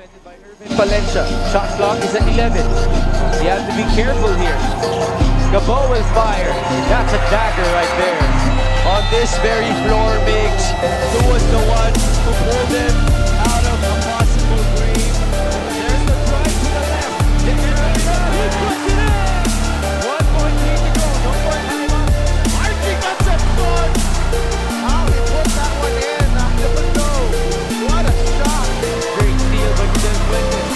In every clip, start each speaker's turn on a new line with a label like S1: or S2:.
S1: Valencia, shot clock is at 11. You have to be careful here. Gabo will fire. That's a dagger right there. On this very floor, Migs, who was the one who pulled him out of a possible grave. There's the drive to the left. He puts it in. 1.3 to go. No more time up. Archie gets a shot. How he put that one in. Not the window. What a shot. Great steal, but he didn't win it.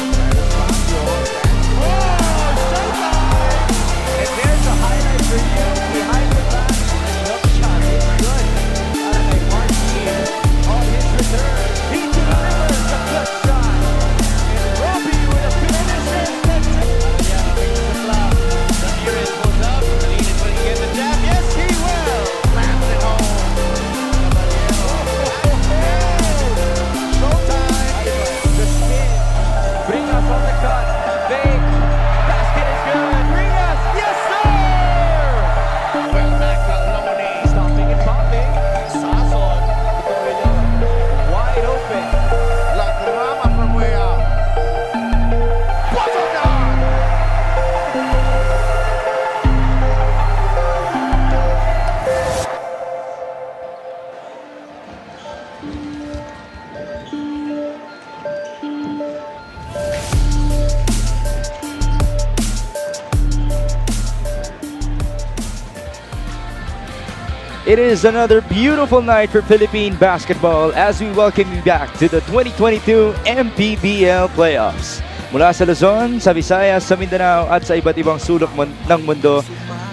S1: And there's a highlight for you behind the back. Look shot, it's good. Martin on his return. He delivers a good shot. And Robbie with a finish. Yeah, makes the flop. Ramirez goes up. Lead it when he gets the jab. Yes, he will. Slams it home. Showtime. The spin. Bring us on the cut. Fake. Basket is good. Bring us. Yes, sir. Well back to Loni. Stopping and popping. Sasson. Wide open. La drama from way out. Bottom down. It is another beautiful night for Philippine basketball as we welcome you back to the 2022 Mpbl Playoffs. Mula sa Luzon, sa Visayas, sa Mindanao at sa iba't ibang sulok ng mundo,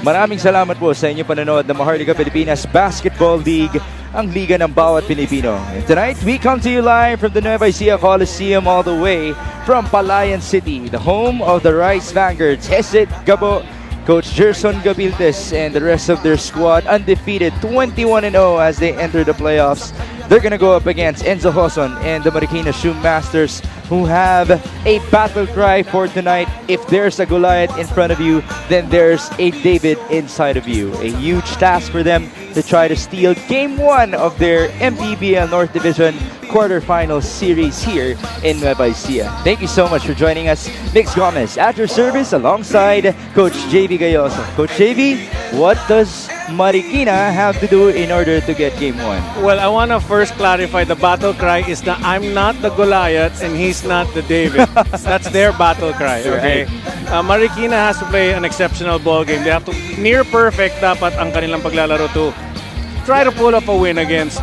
S1: maraming salamat po sa inyong panonood ng Maharlika Pilipinas Basketball League, ang liga ng bawat Pilipino. And tonight, we come to you live from the Nueva Ecija Coliseum all the way from Palayan City, the home of the Rice Vanguards, Hesit Gabo, Coach Gerson Gabildes and the rest of their squad undefeated 21-0 as they enter the playoffs. They're going to go up against Enzo Hoson and the Marikina Shoe Masters, who have a battle cry for tonight. If there's a Goliath in front of you, then there's a David inside of you. A huge task for them to try to steal Game 1 of their Mpbl North Division quarterfinal series here in Nueva Ecija. Thank you so much for joining us. Mix Gomez at your service alongside Coach JV Gayoso. Coach JV, what does Marikina have to do in order to get Game 1?
S2: Well, I want to first clarify the battle cry is that I'm not the Goliath and he's not the David. That's their battle cry, okay? Marikina has to play an exceptional ball game. They have to near perfect dapat ang kanilang paglalaro to try to pull up a win against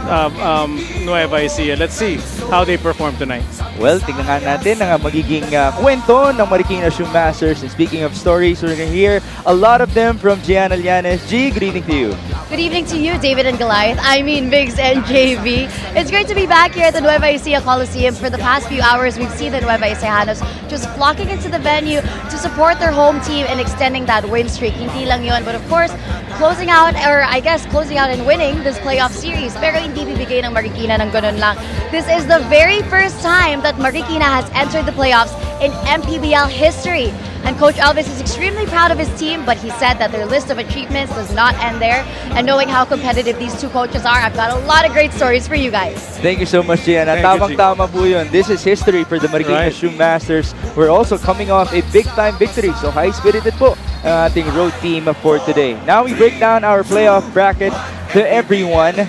S2: Nueva Ecija. Let's see how they perform tonight.
S1: Well, tingnan nga natin ang magiging kwento ng Marikina Shoe Masters. And speaking of stories, we're going to hear a lot of them from Gianna Llanes. G, good evening to you.
S3: Good evening to you, David and Goliath. I mean, Migs and JV. It's great to be back here at the Nueva Ecija Coliseum. For the past few hours, we've seen the Nueva Ecijanos just flocking into the venue to support their home team and extending that win streak. Hindi lang yun, but of course, closing out and winning this playoff series. Pero hindi bibigay ng Marikina ng ganun lang. This is the very first time that Marikina has entered the playoffs in Mpbl history. And Coach Elvis is extremely proud of his team, but he said that their list of achievements does not end there. And knowing how competitive these two coaches are, I've got a lot of great stories for you guys.
S1: Thank you so much, Gianna. Tamang-tama po yun. This is history for the Marikina Shoe Masters. We're also coming off a big-time victory, so high-spirited po ang ating road team for today. Now we break down our playoff bracket to everyone.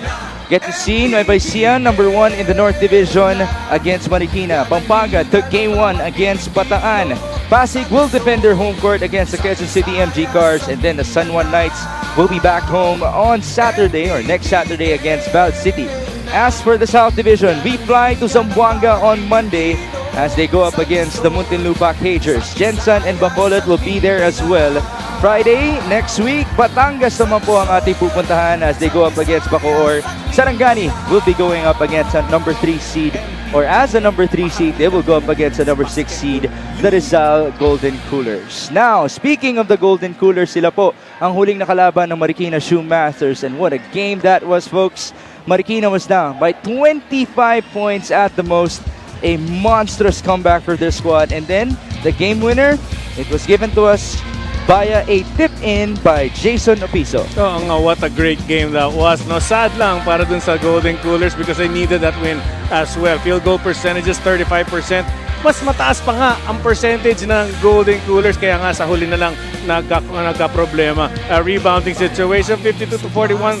S1: Get to see Nueva Ecija, number 1 in the North Division against Marikina. Pampanga took Game 1 against Bataan. Pasig will defend their home court against the Quezon City MG Cars. And then the San Juan Knights will be back home on Saturday or next Saturday against Val City. As for the South Division, we fly to Zamboanga on Monday as they go up against the Muntinlupa Cagers. Jensen and Bacolod will be there as well. Friday, next week, Batangas naman po ang ating pupuntahan as they go up against Bacoor. Sarangani will be going up against a number 3 seed, or as a number 3 seed, they will go up against a number 6 seed, the Rizal Golden Coolers. Now, speaking of the Golden Coolers, sila po ang huling nakalaban ng Marikina Shoe Masters, and what a game that was, folks. Marikina was down by 25 points at the most. A monstrous comeback for their squad, and then the game winner, it was given to us via a tip-in by Jason Opiso.
S2: Oh, what a great game that was. No, sad lang para dun sa Golden Coolers because they needed that win as well. Field goal percentages 35%, mas mataas pa nga ang percentage ng golden coolers. Kaya nga sa huli na lang nagka-problema. Rebounding situation, 52-41.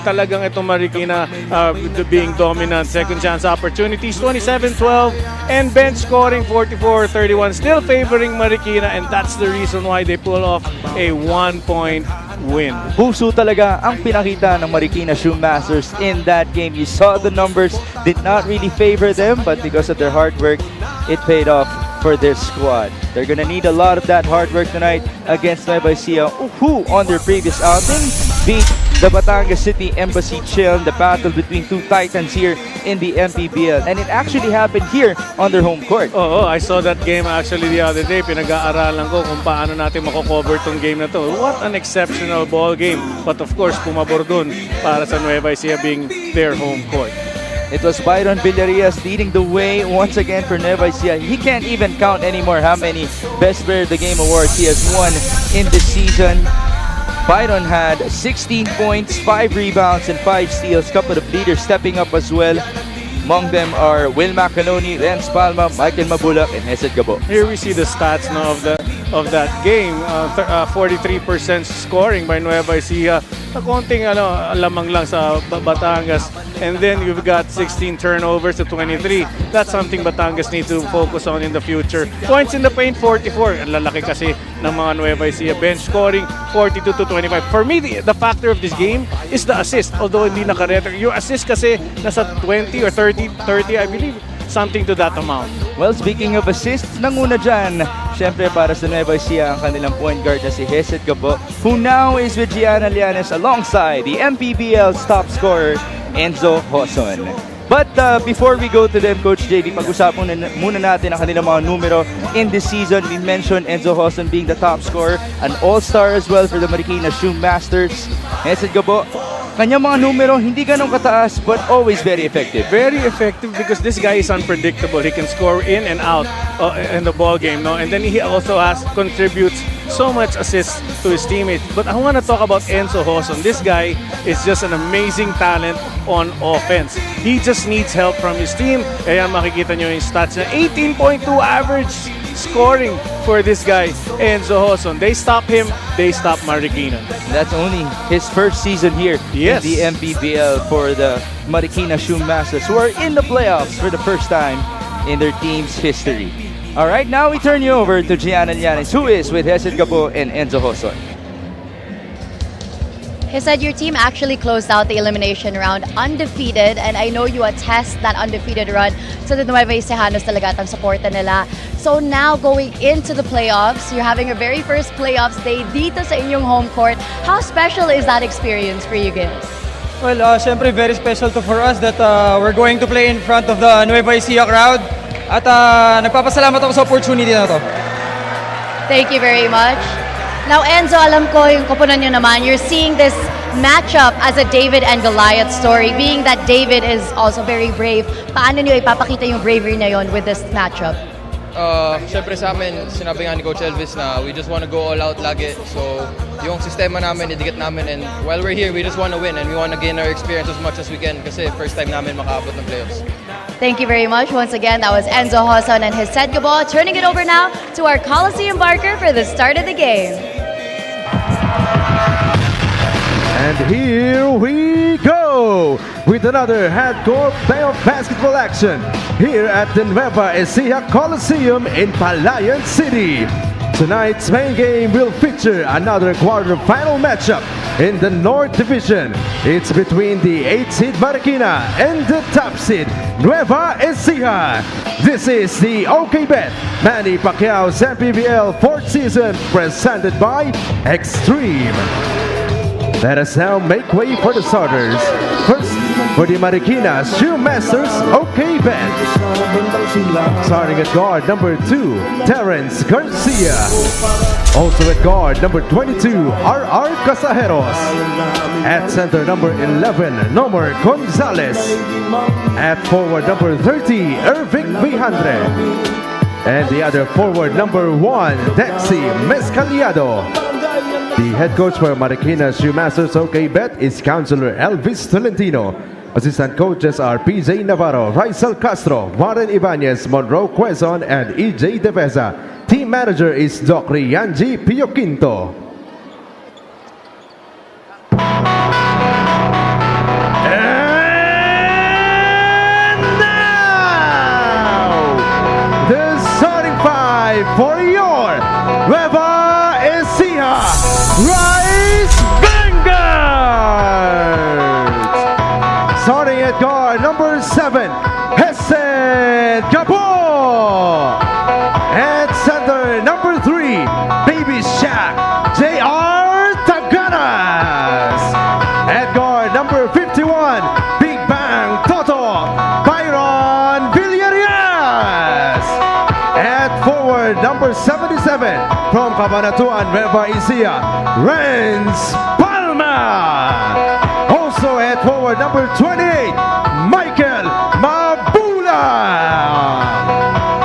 S2: Talagang itong Marikina being dominant. Second chance opportunities, 27-12. And bench scoring, 44-31. Still favoring Marikina, and that's the reason why they pull off a 1-point win.
S1: Puso talaga ang pinakita ng Marikina Shoemasters in that game. You saw the numbers did not really favor them, but because of their hard work, it paid off for their squad. They're gonna need a lot of that hard work tonight against Nueva Ecija, who on their previous outing beat the Batangas City Embassy Chill, the battle between two titans here in the Mpbl. And it actually happened here on their home court.
S2: Oh, I saw that game actually the other day. Pinag-aaralan ko kung paano natin mako-cover tong game na to. What an exceptional ball game. But of course, pumabor dun para sa Nueva Ecija being their home court.
S1: It was Byron Villarias leading the way once again for Nueva Ecija. He can't even count anymore how many Best Player of the Game awards he has won in this season. Byron had 16 points, 5 rebounds, and 5 steals. Couple of leaders stepping up as well. Among them are Will Macanoni, Renz Palma, Michael Mabulak, and Hesed Gabo.
S2: Here we see the stats now of that game. 43% scoring by Nueva Ecija. Konting lamang lang sa Batangas. And then you've got 16 turnovers to 23. That's something Batangas need to focus on in the future. Points in the paint, 44. Ang lalaki kasi ng mga Nueva Ecija. Bench scoring, 42 to 25. For me, the factor of this game is the assist. Although hindi naka-record. Yung assist kasi nasa 20 or 30, I believe. Something to that amount.
S1: Well, speaking of assists, nanguna dyan, syempre para sa Nueva Ecija ang kanilang point guard na si Hesed Gabo, who now is with Gianna Lianes alongside the Mpbl's top scorer, Enzo Hoson. But before we go to them, Coach JV, pag-usapan muna natin ang kanilang mga numero in this season. We mentioned Enzo Hoson being the top scorer, an all-star as well for the Marikina Shoemasters. Hesed Gabo, kanyang mga numero hindi ganun kataas but always very effective.
S2: Very effective because this guy is unpredictable. He can score in and out in the ball game, no? And then he also contributes so much assists to his teammates. But I want to talk about Enzo Hoson. This guy is just an amazing talent on offense. He just needs help from his team. Kaya makikita nyo yung stats na 18.2 average scoring for this guy, Enzo Hoson. They stop him, they stop Marikina.
S1: That's only his first season here in the Mpbl for the Marikina Shoemasters, who are in the playoffs for the first time in their team's history. All right, now we turn you over to Gianna Lianes, who is with Hesed Gabo and Enzo Hoson.
S3: He said your team actually closed out the elimination round undefeated, and I know you attest that undefeated run to the Nueva Ecijanos talaga at ang suporta nila. So now going into the playoffs, you're having your very first playoffs day dito sa inyong home court. How special is that experience for you guys?
S4: Well, syempre very special for us that we're going to play in front of the Nueva Ecija crowd. At nagpapasalamat ako sa opportunity na to.
S3: Thank you very much. Now, Enzo, alam ko yung koponan nyo naman, you're seeing this matchup as a David and Goliath story, being that David is also very brave. Paano nyo ipapakita yung bravery na yon with this matchup?
S5: Siyempre sa amin, sinabi nga ni Coach Elvis na we just want to go all out lagi. So, yung sistema namin, idikit namin. And while we're here, we just want to win and we want to gain our experience as much as we can kasi first time namin makaabot ng playoffs.
S3: Thank you very much. Once again, that was Enzo Hoson and Hesed Gabo. Turning it over now to our Coliseum Barker for the start of the game.
S6: And here we go with another hardcore playoff basketball action here at the Nueva Ecija Coliseum in Palayan City. Tonight's main game will feature another quarterfinal matchup in the North Division. It's between the 8th seed Marikina and the top seed Nueva Ecija. This is the OK Bet Manny Pacquiao's Mpbl 4th season presented by Extreme. Let us now make way for the starters. First, for the Marikina Shoemasters OK Bet. Starting at guard number 2, Terrence Garcia. Also at guard number 22, R.R. Casajeros. At center number 11, Nomer Gonzalez. At forward number 30, Ervic Vijandre. And the other forward number 1, Dexy Mezcaliado. The head coach for Marikina Shoemasters OK Bet is Counselor Elvis Tolentino. Assistant coaches are PJ Navarro, Raisel Castro, Warren Ibanez, Monroe Quezon, and EJ Deveza. Team manager is Doc Rianji Pioquinto. And now, the starting five for your Nueva Ecija Rice Vanguards. Starting at guard, number 7, Hesed Gabo. At center, number 3, Baby Shaq, J.R. Taganas. At guard, number 51, Big Bang Toto, Byron Villarias. At forward, number 77, from Cabanatuan, Nueva Ecija, Renz Palma. Also at forward, number 28, Michael Mabula.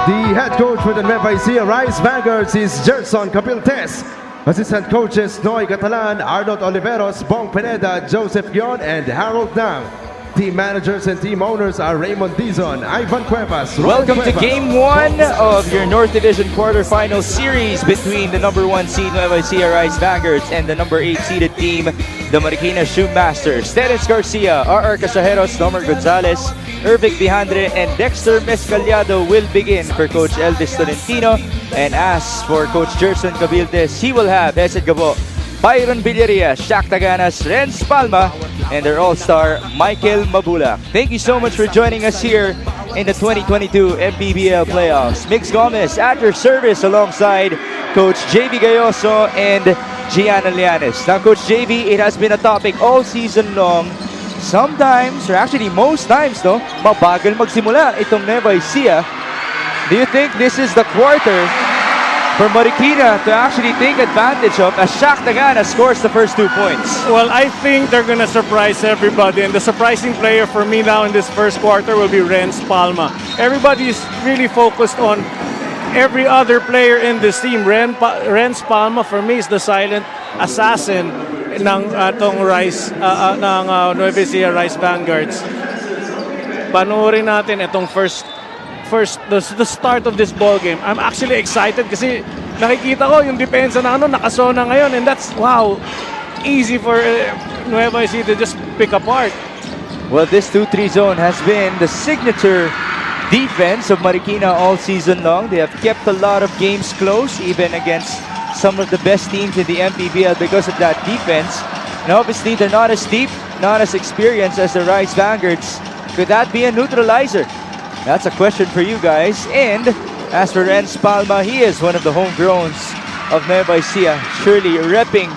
S6: The head coach for the Nueva Ecija Rice Vanguards is Gerson Cabiltes. Assistant coaches Noy Catalan, Arnold Oliveros, Bong Pineda, Joseph Gion, and Harold Nam. Team managers and team owners are Raymond Dizon, Ivan Cuevas, Ron
S1: Welcome to
S6: Cuevas.
S1: Game 1 of your North Division quarterfinal series between the number 1 seed Nueva Ecija Rice Vanguards and the number 8 seeded team, the Marikina Shoemasters. Dennis Garcia, R.R. Casajeros, Nomer Gonzalez, Irvic Bijandre, and Dexter Mezcaliado will begin for Coach Elvis Tolentino. And as for Coach Gerson Cabildes, he will have Hesed Gabo, Byron Villarias, Shaq Taganas, Renz Palma, and their all-star Michael Mabula. Thank you so much for joining us here in the 2022 Mpbl playoffs. Mix Gomez at your service alongside Coach JV Gayoso and Gianna Lianes. Now, Coach JV, it has been a topic all season long. Sometimes, or actually most times, no, mabagal magsimula itong Nueva Ecija. Do you think this is the quarter for Marikina to actually take advantage of as Shaq Tagana scores the first 2 points?
S2: Well, I think they're gonna surprise everybody, and the surprising player for me now in this first quarter will be Renz Palma. Everybody's really focused on every other player in this team. Renz Palma for me is the silent assassin ng tong Rice ng Nueva Ecija Rice Vanguards. Panoorin natin itong the start of this ball game. I'm actually excited kasi nakikita ko yung depensa na nakasona ngayon, and that's easy for Nueva Ecija to just pick apart.
S1: Well, this 2-3 zone has been the signature defense of Marikina all season long. They have kept a lot of games close, even against some of the best teams in the MPBL because of that defense. And obviously, they're not as deep, not as experienced as the Rice Vanguards. Could that be a neutralizer? That's a question for you guys. And as for Renz Palma, he is one of the homegrowns of Nueva Ecija, surely repping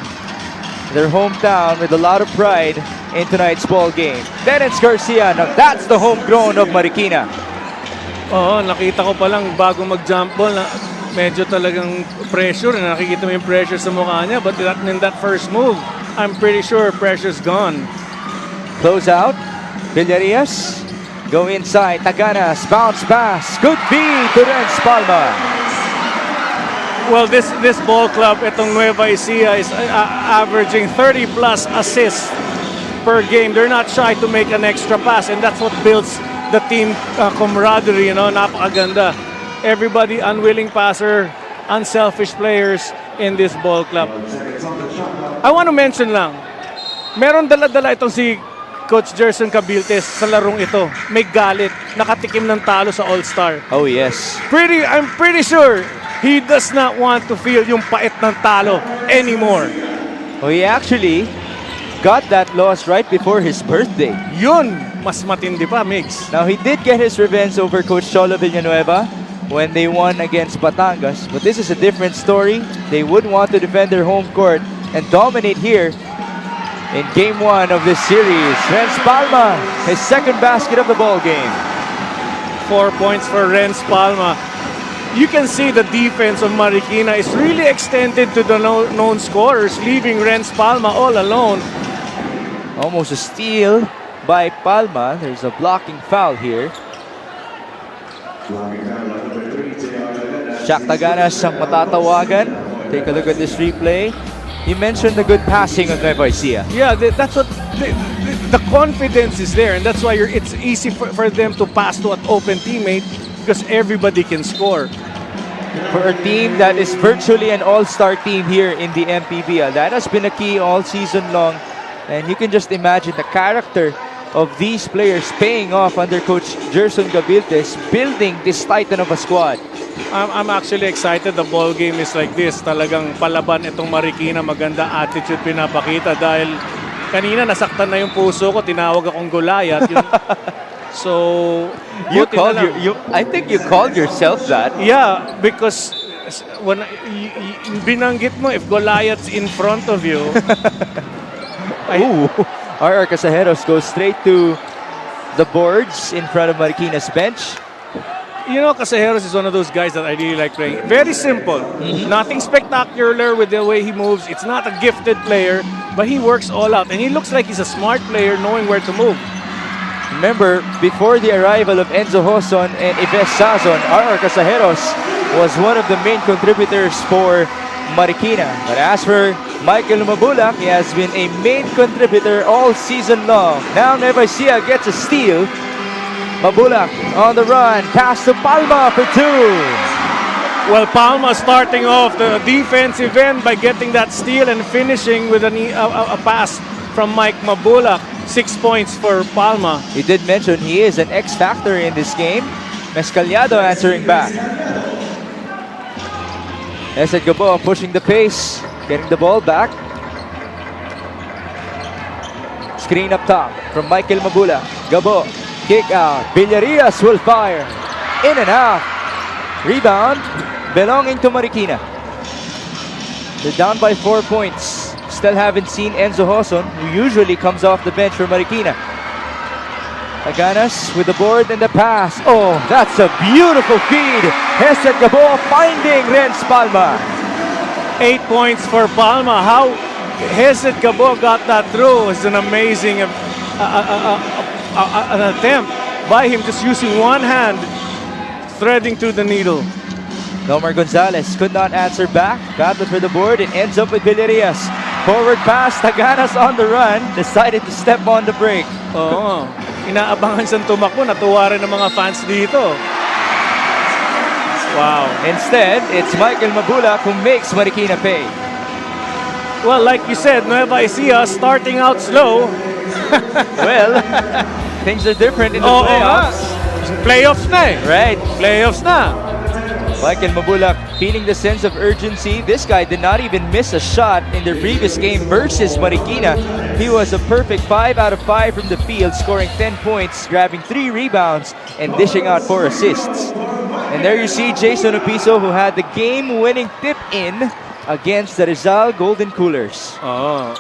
S1: their hometown with a lot of pride in tonight's ball game. Dennis Garcia, now that's the homegrown of Marikina.
S2: Oo, nakita ko pa lang bago mag-jump ball na medyo talagang pressure. Nakikita mo yung pressure sa mukha niya, but in that first move, I'm pretty sure pressure's gone.
S1: Close out, Villarias. Go inside, Taganas, bounce pass, good feed to Renz Palma.
S2: Well, this ball club, itong Nueva Ecija, is averaging 30 plus assists per game. They're not shy to make an extra pass, and that's what builds the team camaraderie, napakaganda. Everybody unwilling passer, unselfish players in this ball club. I want to mention lang, meron dala-dala itong si Coach Gerson Cabiltes sa larong ito. May galit, nakatikim ng talo sa All-Star.
S1: Oh yes.
S2: I'm pretty sure he does not want to feel yung pait ng talo anymore.
S1: Oh, he actually got that loss right before his birthday.
S2: Yun, mas matindi pa, Mix.
S1: Now, he did get his revenge over Coach Cholo Villanueva when they won against Batangas. But this is a different story. They would want to defend their home court and dominate here in Game 1 of this series. Renz Palma, his second basket of the ball game.
S2: 4 points for Renz Palma. You can see the defense of Marikina is really extended to the known scorers, leaving Renz Palma all alone.
S1: Almost a steal by Palma. There's a blocking foul here. Shaq Taganas ang matatawagan. Take a look at this replay. You mentioned the good passing of Nueva Ecija.
S2: Yeah, that's what the confidence is there, and that's why it's easy for them to pass to an open teammate because everybody can score.
S1: For a team that is virtually an all-star team here in the Mpbl, that has been a key all season long, and you can just imagine the character of these players paying off under Coach Gerson Gavildes, building this titan of a squad.
S2: I'm actually excited. The ball game is like this. Talagang palaban itong Marikina. Maganda attitude pinapakita dahil kanina nasaktan na yung puso ko. Tinawag akong Goliath. So,
S1: You
S2: buti na
S1: called
S2: lang.
S1: I think you called yourself that.
S2: Yeah, because when binanggit mo, if Goliath's in front of you,
S1: Ooh. RR Casajeros goes straight to the boards in front of Marikina's bench.
S2: you know, Casajeros is one of those guys that I really like playing. Very simple. Nothing spectacular with the way he moves. It's not a gifted player, but he works all out. And he looks like he's a smart player knowing where to move.
S1: Remember, before the arrival of Enzo Hoson and Ives Sazon, RR Casajeros was one of the main contributors for Marikina. But as for Michael Mabulak, he has been a main contributor all season long. Now Nueva Ecija gets a steal. Mabulak on the run, pass to Palma for two.
S2: Well, Palma starting off the defensive end by getting that steal and finishing with a pass from Mike Mabulak. 6 points for Palma.
S1: He did mention he is an X factor in this game. Mescaliado answering back. Esed Gabo pushing the pace, getting the ball back. Screen up top from Michael Mabula. Gabo, kick out. Villarias will fire. In and out. Rebound belonging to Marikina. They're down by 4 points. Still haven't seen Enzo Hoson, who usually comes off the bench for Marikina. Aganas with the board and the pass. Oh, that's a beautiful feed. Hesed Gabo finding Renz Palma.
S2: 8 points for Palma. How Hesed Gabo got that through is an amazing an attempt by him, just using one hand, threading through the needle.
S1: Nomar Gonzalez could not answer back. Battle for the board. It ends up with Villarias. Forward pass. Taganas on the run. Decided to step on the break.
S2: Oo. Inaabangan siyang tumakbo. Natuwa rin ng mga fans dito. Wow.
S1: Instead, it's Michael Mabula who makes Marikina pay.
S2: Well, like you said, Nueva Ecija starting out slow.
S1: Well, things are different in the
S2: Oo
S1: playoffs.
S2: nga. Playoffs na eh.
S1: Right.
S2: Playoffs na.
S1: Michael Mabula feeling the sense of urgency. This guy did not even miss a shot in their previous game versus Marikina. He was a perfect 5 out of 5 from the field, scoring 10 points, grabbing 3 rebounds, and dishing out 4 assists. And there you see Jason Opiso, who had the game-winning tip-in against the Rizal Golden Coolers.
S2: Oo.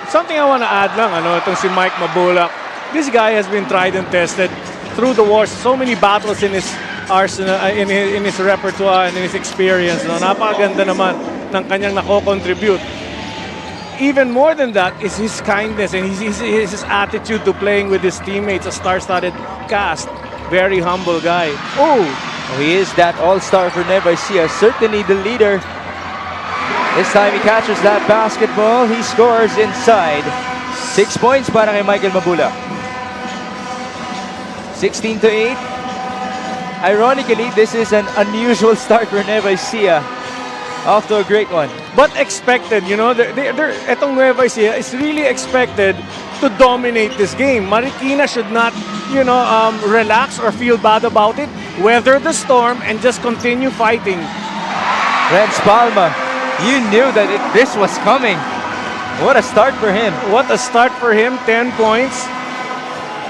S2: Something I want to add lang, itong si Mike Mabulak. This guy has been tried and tested through the wars. So many battles in his arsenal, in his repertoire and in his experience. Napakaganda naman ng kanyang nako-contribute. Even more than that is his kindness and his attitude to playing with his teammates, a star-studded cast. Very humble guy.
S1: Oh, he is that all-star for Nueva Ecija, certainly the leader. This time he catches that basketball, he scores inside. 6 points para kay Michael Mabula. 16-8. Ironically, this is an unusual start for Nueva Ecija. Off to a great one.
S2: But expected, etong Nueva Ecija is really expected to dominate this game. Marikina should not, relax or feel bad about it. Weather the storm and just continue fighting.
S1: Renz Palma, you knew that this was coming. What a start for him.
S2: What a start for him, 10 points.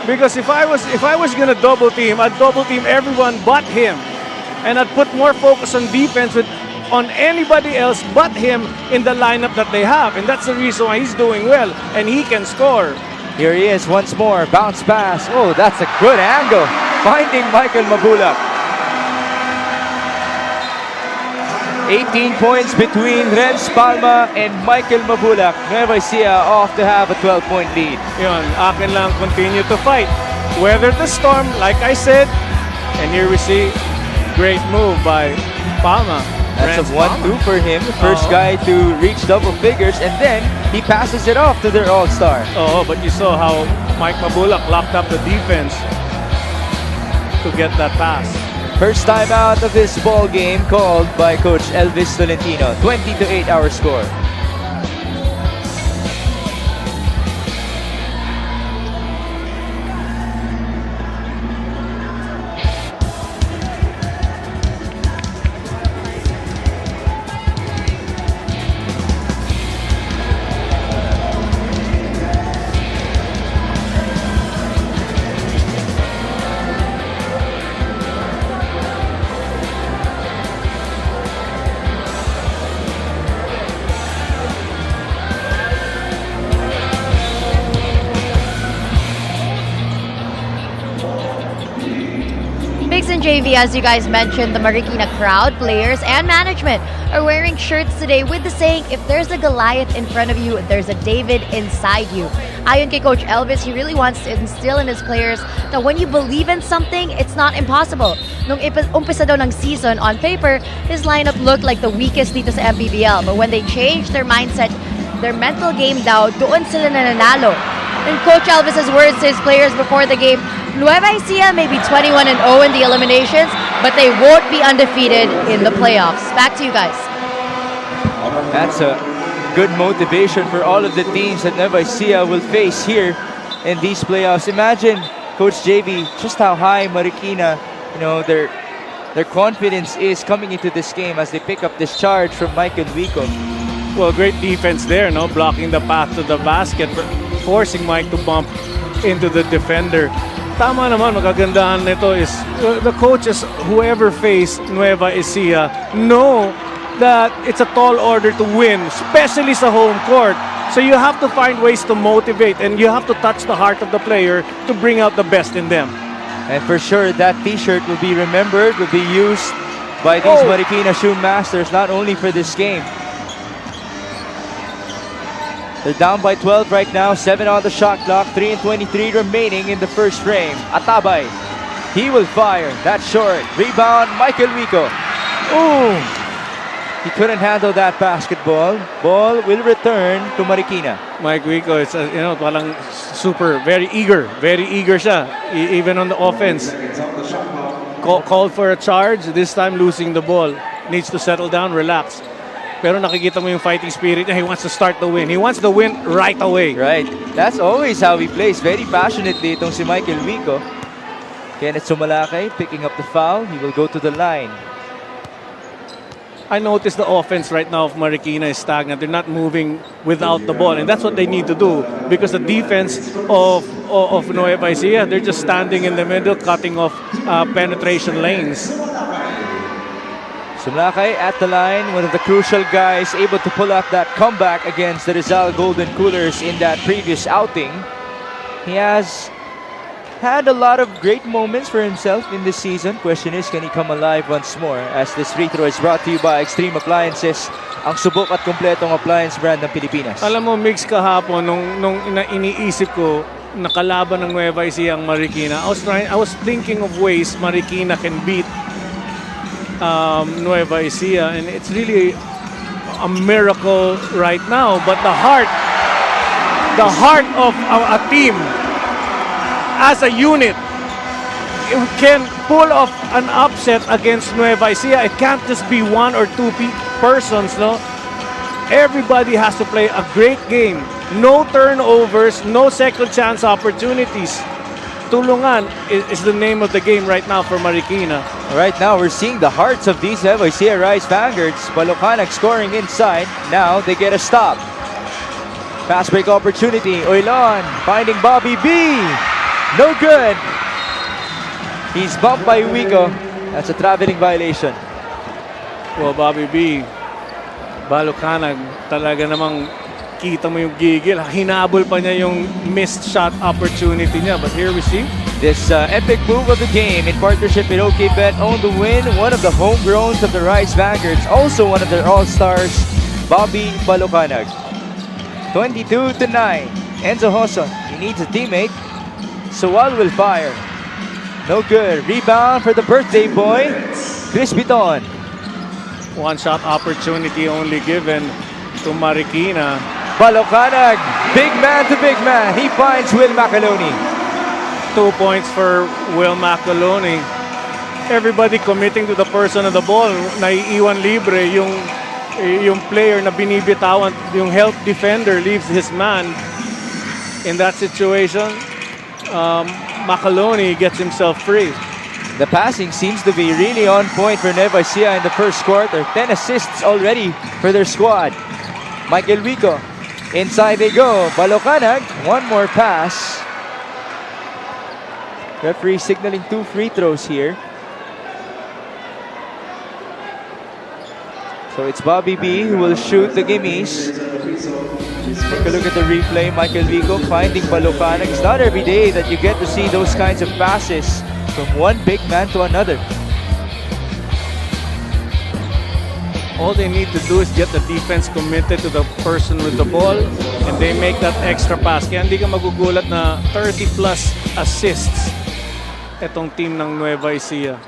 S2: Because if I was gonna double team, I'd double team everyone but him. And I'd put more focus on defense on anybody else but him in the lineup that they have. And that's the reason why he's doing well. And he can score.
S1: Here he is once more. Bounce pass. Oh, that's a good angle. Finding Michael Mabula. 18 points between Renz Palma and Michael Mabula. Nueva Ecija off to have a 12-point lead.
S2: Yun, akin lang continue to fight. Weather the storm, like I said. And here we see great move by Palma.
S1: That's a
S2: Brand's
S1: 1-2 for him. First guy to reach double figures, and then he passes it off to their all-star.
S2: Oh, but you saw how Mike Mabula locked up the defense to get that pass.
S1: First time out of this ball game called by Coach Elvis Tolentino. 20-8 our score.
S3: Bigs and JV, as you guys mentioned, the Marikina crowd, players, and management are wearing shirts today with the saying, if there's a Goliath in front of you, there's a David inside you. Ayon kay Coach Elvis, he really wants to instill in his players that when you believe in something, it's not impossible. Nung umpisa daw ng season, on paper, his lineup looked like the weakest dito sa Mpbl. But when they changed their mindset, their mental game daw, doon sila nananalo. In Coach Elvis's words to his players before the game, Nueva Ecija may be 21-0 in the eliminations, but they won't be undefeated in the playoffs. Back to you guys.
S1: That's a good motivation for all of the teams that Nueva Ecija will face here in these playoffs. Imagine, Coach JV, just how high Marikina, their confidence is coming into this game as they pick up this charge from Michael Wico.
S2: Well, great defense there, no? Blocking the path to the basket, forcing Mike to bump into the defender. Tama naman, magagandahan nito is the coaches, whoever faced Nueva Ecija, know that it's a tall order to win, especially sa home court. So you have to find ways to motivate, and you have to touch the heart of the player to bring out the best in them.
S1: And for sure, that t-shirt will be remembered, will be used by these Marikina Shoe Masters, not only for this game. They're down by 12 right now, 7 on the shot clock, 3:23 remaining in the first frame. Atabay, he will fire. That's short. Rebound, Michael Wico. Ooh, he couldn't handle that basketball. Ball will return to Marikina.
S2: Mike Wico is, parang very eager siya, even on the offense. Called for a charge, this time losing the ball. Needs to settle down, relax. Pero nakikita mo yung fighting spirit niya. He wants to start the win. He wants the win right away.
S1: Right. That's always how he plays. Very passionately itong si Michael Wico. Kenneth Sumalakay picking up the foul. He will go to the line.
S2: I noticed the offense right now of Marikina is stagnant. They're not moving without the ball. And that's what they need to do. Because the defense of Nueva Ecija, they're just standing in the middle, cutting off penetration lanes.
S1: Sumalakay at the line, one of the crucial guys, able to pull up that comeback against the Rizal Golden Coolers in that previous outing. He has had a lot of great moments for himself in this season. Question is, can he come alive once more? As this free throw is brought to you by Extreme Appliances, ang subok at kompletong appliance brand ng Pilipinas.
S2: Alam mo, mix kahapon, nung iniisip ko, nakalaban ng Nueva Ecija ang Marikina, I was thinking of ways Marikina can beat Nueva Ecija, and it's really a miracle right now. But the heart of a team as a unit, it can pull off an upset against Nueva Ecija. It can't just be one or two persons, no? Everybody has to play a great game. No turnovers, no second chance opportunities. Tulungan is the name of the game right now for Marikina.
S1: Right now, we're seeing the hearts of these Nueva Ecija Rise Vanguards. Balucanag scoring inside. Now they get a stop. Fast break opportunity. Oilon finding Bobby B. No good. He's bumped by Wico. That's a traveling violation.
S2: Well, Bobby B, Balucanag, talaga namang kita mo yung gigil. Hinabol pa niya yung missed shot opportunity niya. But here we see
S1: this epic move of the game in partnership with OKBet on the win. One of the homegrowns of the Rise Vanguards. Also one of their all-stars, Bobby Balucanag. 22-9. Enzo Hoson, he needs a teammate. Sawal will fire. No good. Rebound for the birthday boy, Chris Biton.
S2: One-shot opportunity only given to Marikina.
S1: Balocanag, big man to big man. He finds Will Macaloni.
S2: 2 points for Will Macaloni. Everybody committing to the person of the ball. Naiiwan libre yung player na binibitawan, yung help defender leaves his man. In that situation, Macaloni gets himself free.
S1: The passing seems to be really on point for Nueva Ecija in the first quarter. 10 assists already for their squad. Michael Wico, inside they go. Balocanag, one more pass. Referee signaling 2 free throws here. So it's Bobby B who will shoot the gimmies. Take a look at the replay. Michael Wico finding Balocanag. It's not every day that you get to see those kinds of passes from one big man to another.
S2: All they need to do is get the defense committed to the person with the ball, and they make that extra pass. Kaya hindi ka magugulat na 30-plus assists itong team ng Nueva Ecija.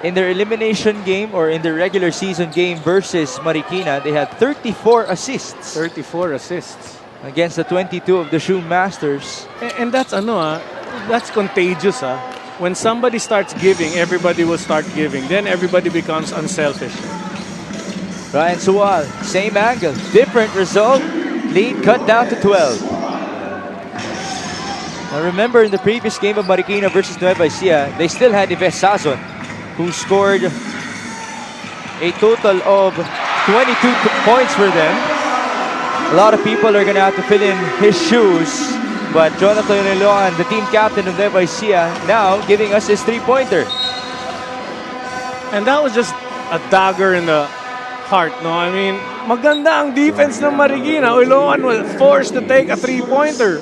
S1: In their elimination game or in their regular season game versus Marikina, they had 34 assists
S2: 34 assists.
S1: against the 22 of the Shoe Masters.
S2: And that's that's contagious. When somebody starts giving, everybody will start giving. Then everybody becomes unselfish.
S1: Ryan Sual, same angle, different result. Lead cut down to 12. Now remember, in the previous game of Marikina versus Nueva Ecija, they still had Yves Sazon, who scored a total of 22 points for them. A lot of people are going to have to fill in his shoes. But Jonathan Iloan, the team captain of Nueva Ecija, now giving us his three-pointer.
S2: And that was just a dagger in the heart, no? I mean, maganda ang defense ng Marikina. Iloan was forced to take a three-pointer.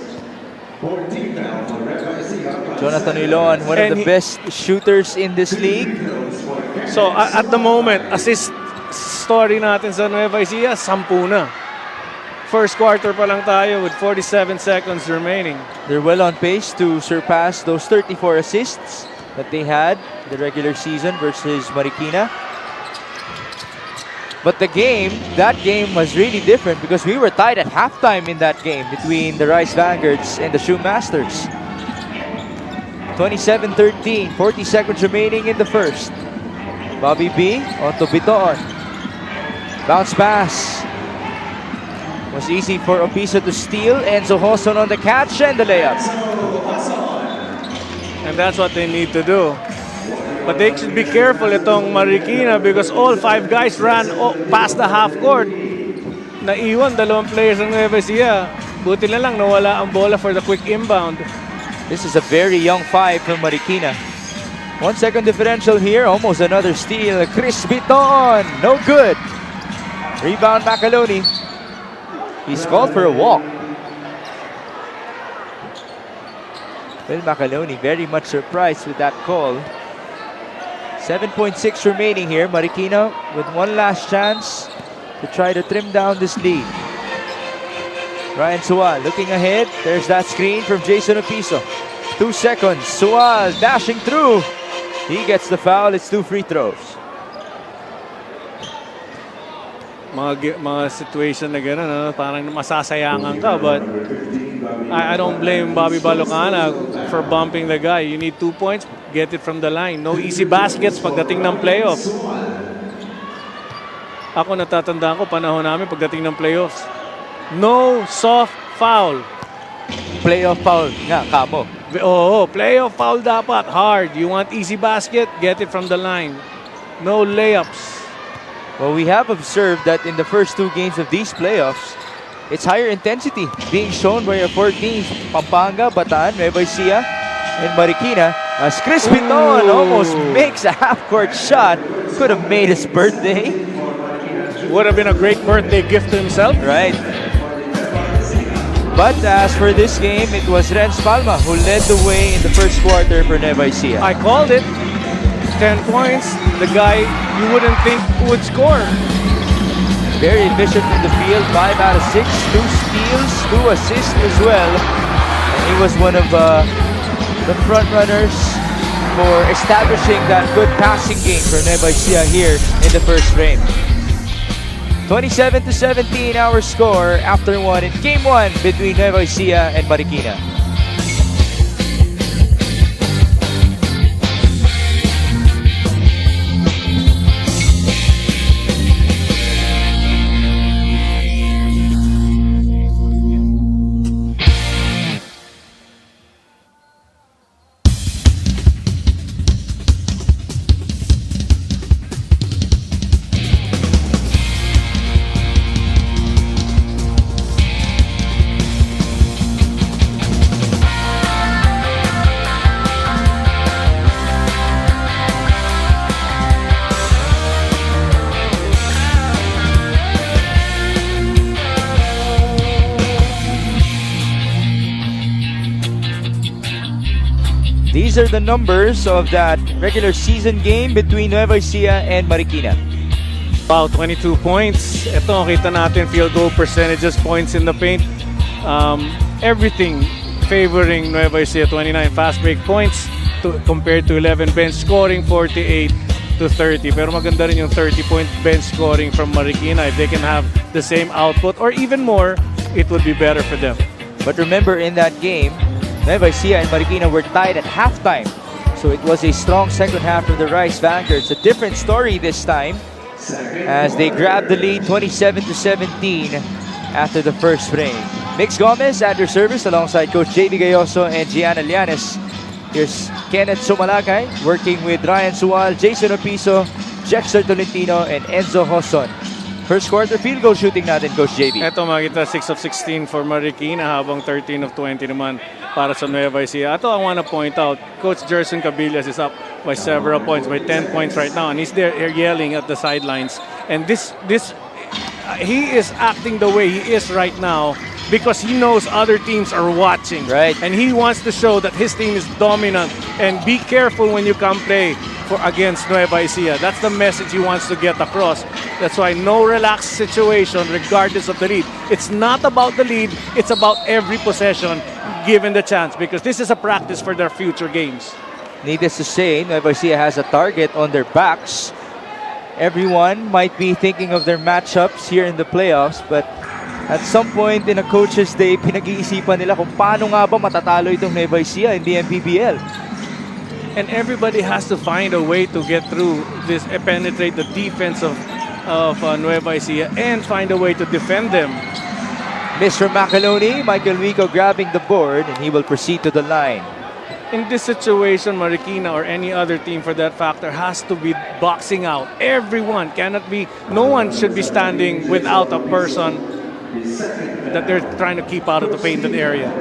S1: Jonathan Iloan, one of the best shooters in this league.
S2: So, at the moment, assist story natin sa Nueva Ecija, 10 na. First quarter pa lang tayo with 47 seconds remaining.
S1: They're well on pace to surpass those 34 assists that they had the regular season versus Marikina. But that game was really different because we were tied at halftime in that game between the Rice Vanguards and the Shoe Masters. 27-13, 40 seconds remaining in the first. Bobby B, Otto Bitoon. Bounce pass. Was easy for Opiso to steal. Enzo Hoson on the catch and the layup.
S2: And that's what they need to do. But they should be careful itong Marikina because all 5 guys ran past the half court. Naiwan 2 players ng Nueva Ecija. Buti na lang nawala ang bola for the quick inbound.
S1: This is a very young 5 from Marikina. 1 second differential here. Almost another steal. Chris Biton. No good. Rebound Macaloni. He's called for a walk. Well, Macaloni very much surprised with that call. 7.6 remaining here. Marikina with one last chance to try to trim down this lead. Ryan Sual looking ahead. There's that screen from Jason Opiso. 2 seconds. Sual dashing through. He gets the foul. It's 2 free throws.
S2: Mga situation na gano'n, parang masasayangan ka, but I don't blame Bobby Balocanag for bumping the guy. You need 2 points, get it from the line. No easy baskets pagdating ng playoffs. Ako natatandaan ko, panahon namin pagdating ng playoffs. No soft foul.
S1: Playoff foul nga, kamo.
S2: Oo, playoff foul dapat. Hard. You want easy basket, get it from the line. No layups.
S1: Well, we have observed that in the first 2 games of these playoffs, it's higher intensity being shown by our 4 teams, Pampanga, Bataan, Nueva Ecija, and Marikina. As Chris Biton almost makes a half-court shot. Could have made his birthday.
S2: Would have been a great birthday gift to himself.
S1: Right. But as for this game, it was Renz Palma who led the way in the first quarter for Nueva Ecija.
S2: I called it. 10 points, the guy you wouldn't think would score.
S1: Very efficient from the field, 5 out of 6, 2 steals, 2 assists as well. And he was one of the front runners for establishing that good passing game for Nueva Ecija here in the first frame. 27-17 our score after one in Game 1 between Nueva Ecija and Marikina. These are the numbers of that regular season game between Nueva Ecija and Marikina.
S2: Wow, 22 points. Ito, kita natin field goal percentages, points in the paint. Everything favoring Nueva Ecija. 29 fast break points compared to 11 bench scoring, 48 to 30. Pero maganda rin yung 30-point bench scoring from Marikina. If they can have the same output or even more, it would be better for them.
S1: But remember, in that game, Nueva Ecija and Marikina were tied at halftime. So it was a strong second half for the Rice Vanguards. A different story this time as they grabbed the lead 27-17 after the first frame. Mix Gomez at your service alongside Coach JB Gayoso and Gianna Llanes. Here's Kenneth Sumalakay working with Ryan Sual, Jason Opiso, Jexter Tolentino, and Enzo Hoson. First quarter field goal shooting natin, Coach JB.
S2: Ito makita 6 of 16 for Marikina habang 13 of 20 naman para sa Nueva Ecija. Ito I want to point out, Coach Jerson Cabillas is up by several points, by 10 points right now, and he's there yelling at the sidelines. And he is acting the way he is right now because he knows other teams are watching.
S1: Right.
S2: And he wants to show that his team is dominant and be careful when you come play against Nueva Ecija. That's the message he wants to get across. That's why no relaxed situation regardless of the lead. It's not about the lead, it's about every possession given the chance because this is a practice for their future games.
S1: Needless to say, Nueva Ecija has a target on their backs. Everyone might be thinking of their matchups here in the playoffs, but at some point in a coach's day, pinag-iisipan nila kung paano nga ba matatalo itong Nueva Ecija in the Mpbl.
S2: And everybody has to find a way to get through this, penetrate the defense of Nueva Ecija and find a way to defend them.
S1: Mr. Macaloni, Michael Wico grabbing the board, and he will proceed to the line.
S2: In this situation, Marikina or any other team for that factor has to be boxing out. Everyone cannot be, no one should be standing without a person that they're trying to keep out of the painted area.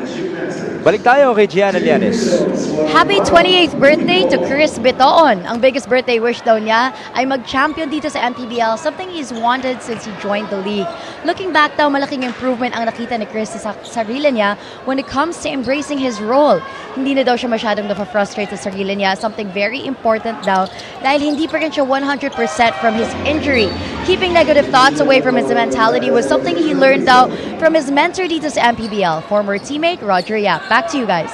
S1: Balik tayo kay Gianna Llanes.
S3: Happy 28th birthday to Chris Bitoon. Ang biggest birthday wish daw niya ay mag-champion dito sa MPBL, something he's wanted since he joined the league. Looking back daw, malaking improvement ang nakita ni Chris sa sarili niya when it comes to embracing his role. Hindi na daw siya masyadong na-frustrate sa sarili niya, something very important daw dahil hindi pa rin siya 100% from his injury. Keeping negative thoughts away from his mentality was something he learned daw from his mentor dito sa MPBL, former teammate Roger Yap. Back to you guys.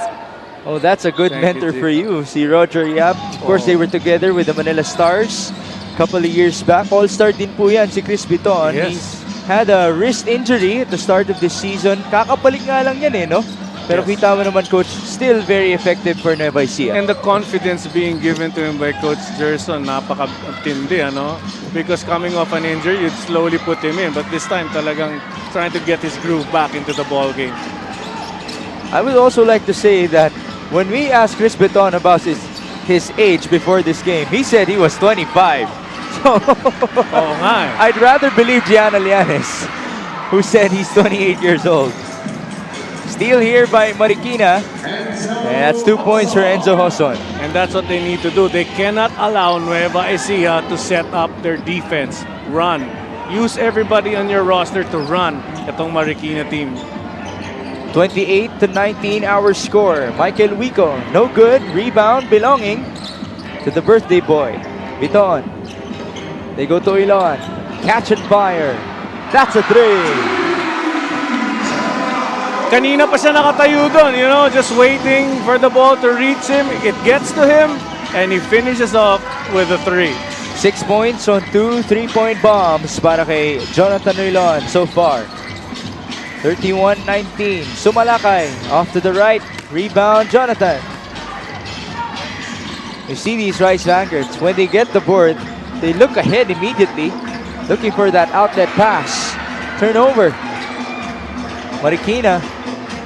S1: Oh, that's a good mentor for you. Si Roger Yap. Of course, they were together with the Manila Stars a couple of years back. All-star din po yan si Chris Biton.
S2: Yes.
S1: He had a wrist injury at the start of this season. Kakapalik nga lang yan no? Pero
S2: Yes.
S1: kita mo naman, Coach, still very effective for Nueva Ecija.
S2: And the confidence being given to him by Coach Gerson, napaka-tindi, Because coming off an injury, you'd slowly put him in. But this time, talagang trying to get his groove back into the ball game.
S1: I would also like to say that when we asked Chris Beton about his age before this game, he said he was 25. So
S2: Oo nga
S1: I'd rather believe Gianna Llanes, who said he's 28 years old. Steal here by Marikina. And that's 2 points for Enzo Hoson.
S2: And that's what they need to do. They cannot allow Nueva Ecija to set up their defense. Run. Use everybody on your roster to run itong Marikina team.
S1: 28-19 our score. Michael Wico, no good. Rebound belonging to the birthday boy, Biton. They go to Ilon. Catch and fire. That's a three.
S2: Kanina pa siya nakatayo doon, just waiting for the ball to reach him. It gets to him, and he finishes off with a 3.
S1: 6 points on 2 3-point bombs para kay Jonathan Rilon so far. 31-19. Sumalakay off to the right. Rebound, Jonathan. You see these Rice Vanguards, when they get the board, they look ahead immediately, looking for that outlet pass. Turnover. Marikina,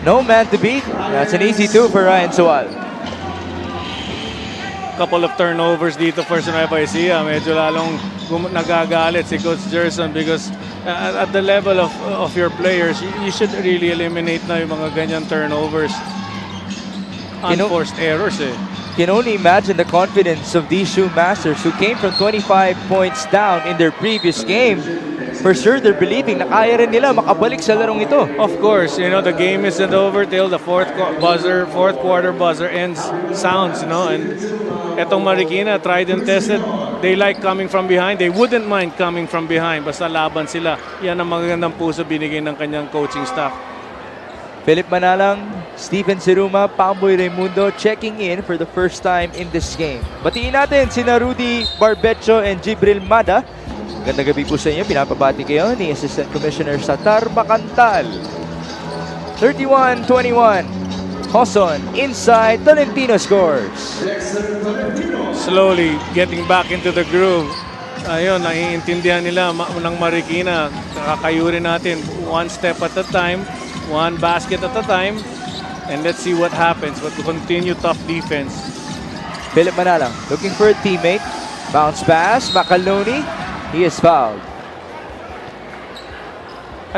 S1: no man to beat. That's an easy 2 for Ryan Sual.
S2: Couple of turnovers dito for Nueva Ecija. Medyo lalong nagagalit si Coach Gerson because at the level of your players, you should really eliminate na yung mga ganyan turnovers. Unforced errors eh.
S1: Can only imagine the confidence of these Shoe Masters who came from 25 points down in their previous game. For sure, they're believing na kaya rin nila makabalik sa larong ito.
S2: Of course, you know, the game isn't over till the fourth quarter buzzer ends sounds, you know, and etong Marikina, tried and tested, they like coming from behind. They wouldn't mind coming from behind. Basta laban sila. Yan ang magandang puso binigay ng kanyang coaching staff.
S1: Philip Manalang, Stephen Siruma, Pamboy Raimundo checking in for the first time in this game. Batiin natin sina Rudy Barbecho and Jibril Mada. Ganda gabi po sa inyo. Pinapabati kayo ni Assistant Commissioner Satar Bacantal. 31-21. Hoson inside. Tolentino scores.
S2: Slowly getting back into the groove. Ayun, naiintindihan nila ng Marikina. Kakayurin natin one step at a time. One basket at a time, and let's see what happens. But to continue tough defense.
S1: Philip Manalang looking for a teammate. Bounce pass, Macaloni. He is fouled.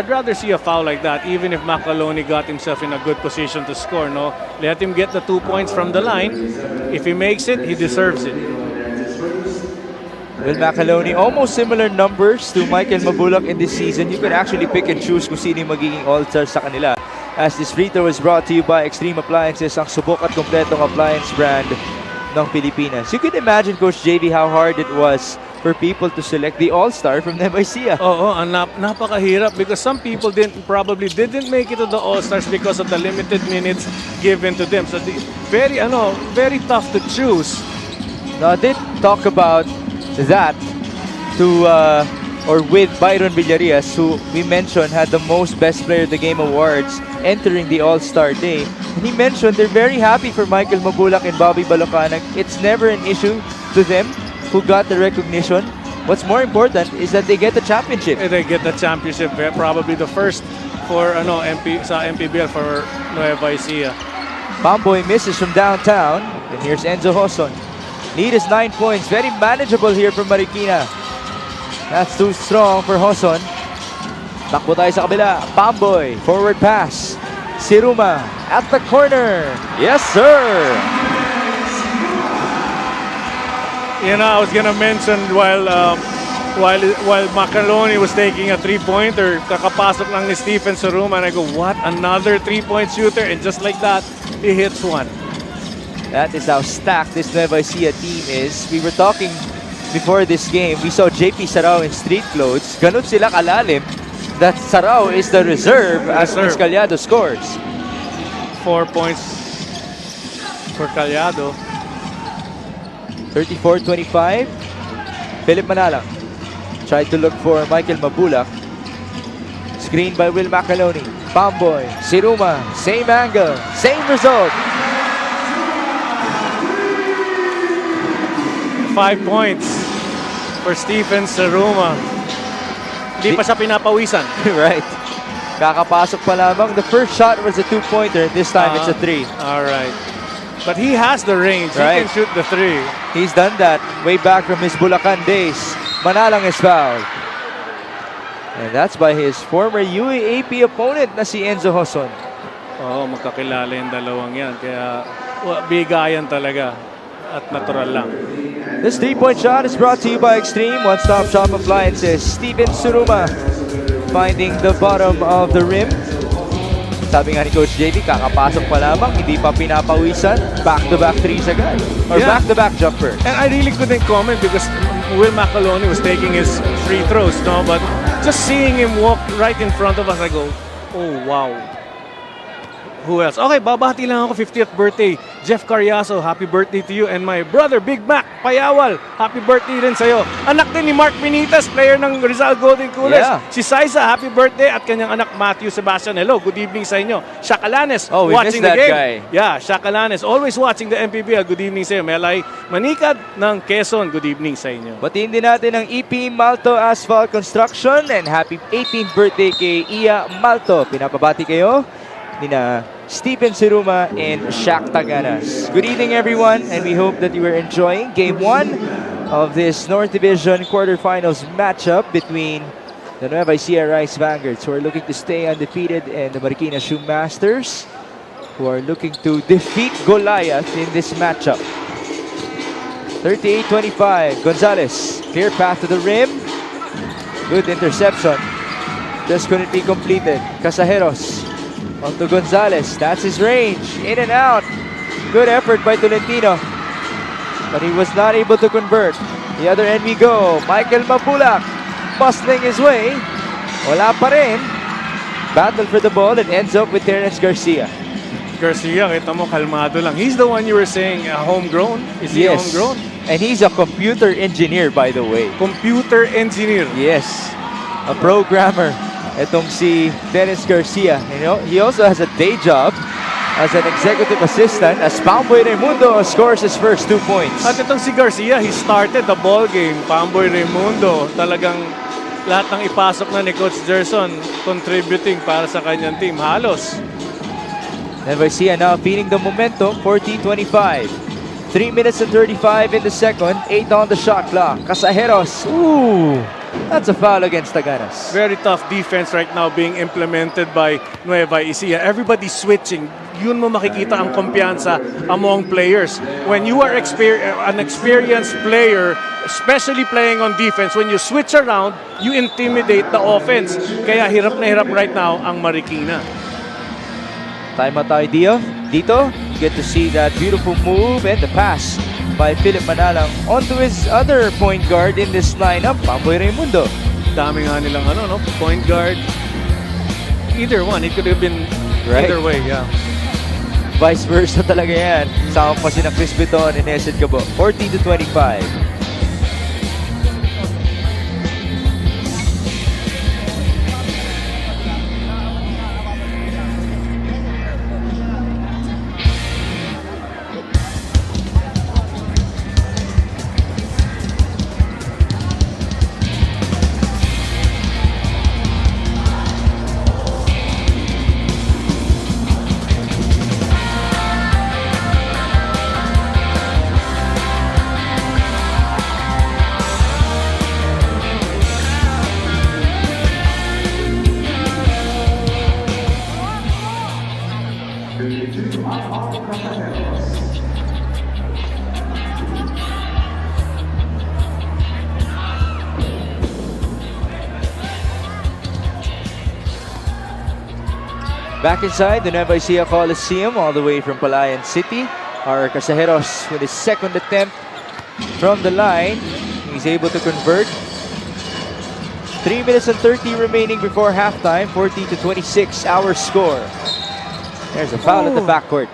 S2: I'd rather see a foul like that, even if Macaloni got himself in a good position to score. No, let him get the 2 points from the line. If he makes it, he deserves it.
S1: Will Macaloni, almost similar numbers to Michael Mabulak in this season. You can actually pick and choose kung sino yung magiging all-star sa kanila. As this free throw is brought to you by Extreme Appliances, ang subok at kompletong appliance brand ng Pilipinas. You can imagine, Coach JV, how hard it was for people to select the all-star from Nueva Ecija.
S2: Oo, napakahirap because some people probably didn't make it to the all-stars because of the limited minutes given to them. So very tough to choose.
S1: Now, I did talk about that with Byron Villarias, who we mentioned had the most Best Player of the Game awards entering the All-Star Day. And he mentioned they're very happy for Michael Mabulak and Bobby Balocanag. It's never an issue to them who got the recognition. What's more important is that they get the championship.
S2: They get the championship, probably the first for Mpbl for Nueva Ecija.
S1: Pamboy misses from downtown. And here's Enzo Hoson. Lead is 9 points. Very manageable here for Marikina. That's too strong for Hoson. Takbo tayo sa kabila. Pamboy. Forward pass. Siruma at the corner. Yes, sir.
S2: You know, I was gonna mention while Macaloni was taking a three-pointer, kakapasok lang ni Stephen Siruma, and I go, what? Another three-point shooter? And just like that, he hits one.
S1: That is how stacked this Nueva Ecija team is. We were talking before this game. We saw JP Sarao in street clothes. Ganun sila kalalim that Sarao is the reserve as Luis Callado scores.
S2: 4 points for Callado.
S1: 34-25. Philip Manalang tried to look for Michael Mabulak. Screen by Will Macaloni. Pamboy, Siruma, same angle, same result.
S2: 5 points for Stephen Siruma. Hindi pa siya pinapawisan.
S1: Right. Kakapasok pa lamang. The first shot was a 2-pointer. This time it's a 3.
S2: All right. But he has the range.
S1: Right.
S2: He can shoot the 3.
S1: He's done that way back from his Bulacan days. Manalang is fouled. And that's by his former UAAP opponent na si Enzo Hoson.
S2: Oo, magkakilala yung dalawang yan. Kaya bigayan talaga at natural lang.
S1: This 3-point shot is brought to you by Extreme One-Stop Shop Appliances. Steven Suruma finding the bottom of the rim. Sabi nga ni Coach JV, kakapasok pa lamang, hindi pa pinapawisan. Back-to-back threes agad. Or back-to-back jumper.
S2: And I really couldn't comment because Will Macaloni was taking his free throws, no? But just seeing him walk right in front of us, I go, oh, wow. Who else? Okay, babati lang ako 50th birthday. Jeff Carriazo, happy birthday to you. And my brother, Big Mac Payawal, happy birthday rin sa'yo. Anak din ni Mark Benitez, player ng Rizal Golden Coolers.
S1: Yeah.
S2: Si Saiza, happy birthday. At kanyang anak Matthew Sebastian, hello, good evening sa inyo. Shakalanes,
S1: Oh, we
S2: watching
S1: missed
S2: the
S1: that
S2: game.
S1: guy.
S2: Yeah, Shakalanes, always watching the Mpbl. Good evening sa iyo. Melay Manikad ng Quezon, good evening sa inyo.
S1: Batiin din natin ang EP Malto Asphalt Construction and happy 18th birthday kay Iya Malto. Pinapabati kayo ni na Stephen Siruma and Shaq Taganas. Good evening everyone, and we hope that you are enjoying Game 1 of this North Division quarterfinals matchup between the Nueva Ecija Rice Vanguards, who are looking to stay undefeated, and the Marikina Shoe Masters, who are looking to defeat Goliath in this matchup. 38-25, Gonzalez, clear path to the rim. Good interception. Just couldn't be completed. Casajeros onto Gonzalez. That's his range. In and out. Good effort by Tolentino. But he was not able to convert. The other end we go. Michael Mapulak bustling his way. Wala pa rin. Battle for the ball and ends up with Terence Garcia.
S2: Garcia, kita mo, kalmado lang. He's the one you were saying, homegrown. Is he
S1: Yes.
S2: homegrown?
S1: And he's a computer engineer, by the way.
S2: Computer engineer.
S1: Yes. A programmer. Itong si Terence Garcia. You know, he also has a day job as an executive assistant as Pamboy Raimundo scores his first 2 points.
S2: At itong si Garcia, he started the ball game. Pamboy Raimundo, talagang lahat ng ipasok na ni Coach Gerson contributing para sa kanyang team. Halos.
S1: Nueva Ecija now feeding the momentum, 14-25. 3 minutes and 35 in the second, 8 on the shot clock. Casajeros, ooh, that's a foul against Taganas.
S2: Very tough defense right now being implemented by Nueva Ecija. Everybody's switching. Yun mo makikita ang kumpiyansa among players. When you are an experienced player, especially playing on defense, when you switch around, you intimidate the offense. Kaya hirap na hirap right now ang Marikina.
S1: Time out tayo dito. Get to see that beautiful move and the pass by Philip Manalang onto his other point guard in this lineup, Pamboy Raimundo.
S2: Dami nga nilang point guard. Either one, it could have been
S1: Right.
S2: either way, yeah.
S1: Vice versa talaga yan. Sama pa si na Chris Beton and Esed Gabo. 14-25. Back inside the Nueva Ecija Coliseum, all the way from Palayan City. Our Casajeros with his second attempt from the line. He's able to convert. 3 minutes and 30 remaining before halftime. 40-26, our score. There's a foul at the backcourt.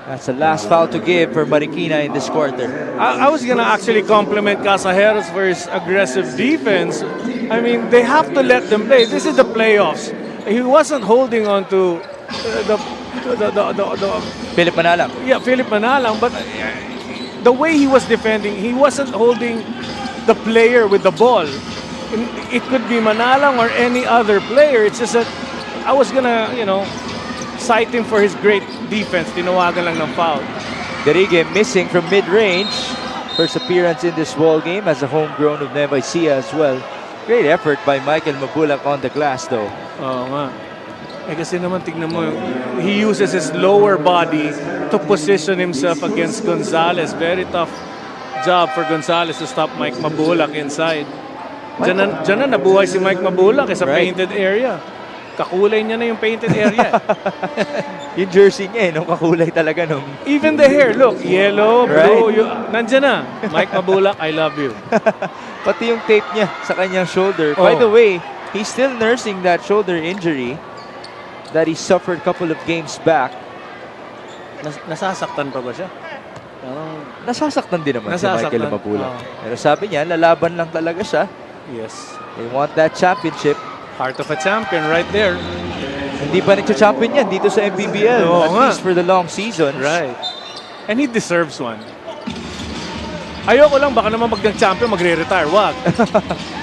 S1: That's the last foul to give for Marikina in this quarter.
S2: I was gonna actually compliment Casajeros for his aggressive defense. I mean, they have to let them play. This is the playoffs. He wasn't holding on to the
S1: Philip Manalang.
S2: yeah, Philip Manalang, but the way he was defending, he wasn't holding the player with the ball. It could be Manalang or any other player. It's just that I was gonna, cite him for his great defense. Tinawagan lang ng foul.
S1: Derige missing from mid-range. First appearance in this ball game as a homegrown of Nueva Ecija as well. Great effort by Michael Mabulak on the glass though.
S2: Oo nga. Kasi naman tignan mo, he uses his lower body to position himself against Gonzalez. Very tough job for Gonzalez to stop Mike Mabulak inside. Diyan na nabuhay si Mike Mabulak sa painted area. Kakulay niya na yung painted area.
S1: Yung jersey niya nung kakulay talaga nung...
S2: Even the hair, look, yellow, blue, nandyan na. Mike Mabulak, I love you.
S1: Pati yung tape niya sa kanyang shoulder. By the way, he's still nursing that shoulder injury. that he suffered a couple of games back.
S2: Nasasaktan pa ba siya? Parang
S1: Nasasaktan din naman si Michael
S2: Nasasaktan,
S1: Mabula.
S2: oo.
S1: Pero sabi niya, lalaban lang talaga siya.
S2: yes.
S1: They want that championship.
S2: Heart of a champion right there.
S1: Hindi pa nagcha-champion yan dito sa MPBL.
S2: Oo
S1: At
S2: nga.
S1: least for the long seasons.
S2: Right. And he deserves one. Ayoko lang, baka naman champion magre-retire. Wag.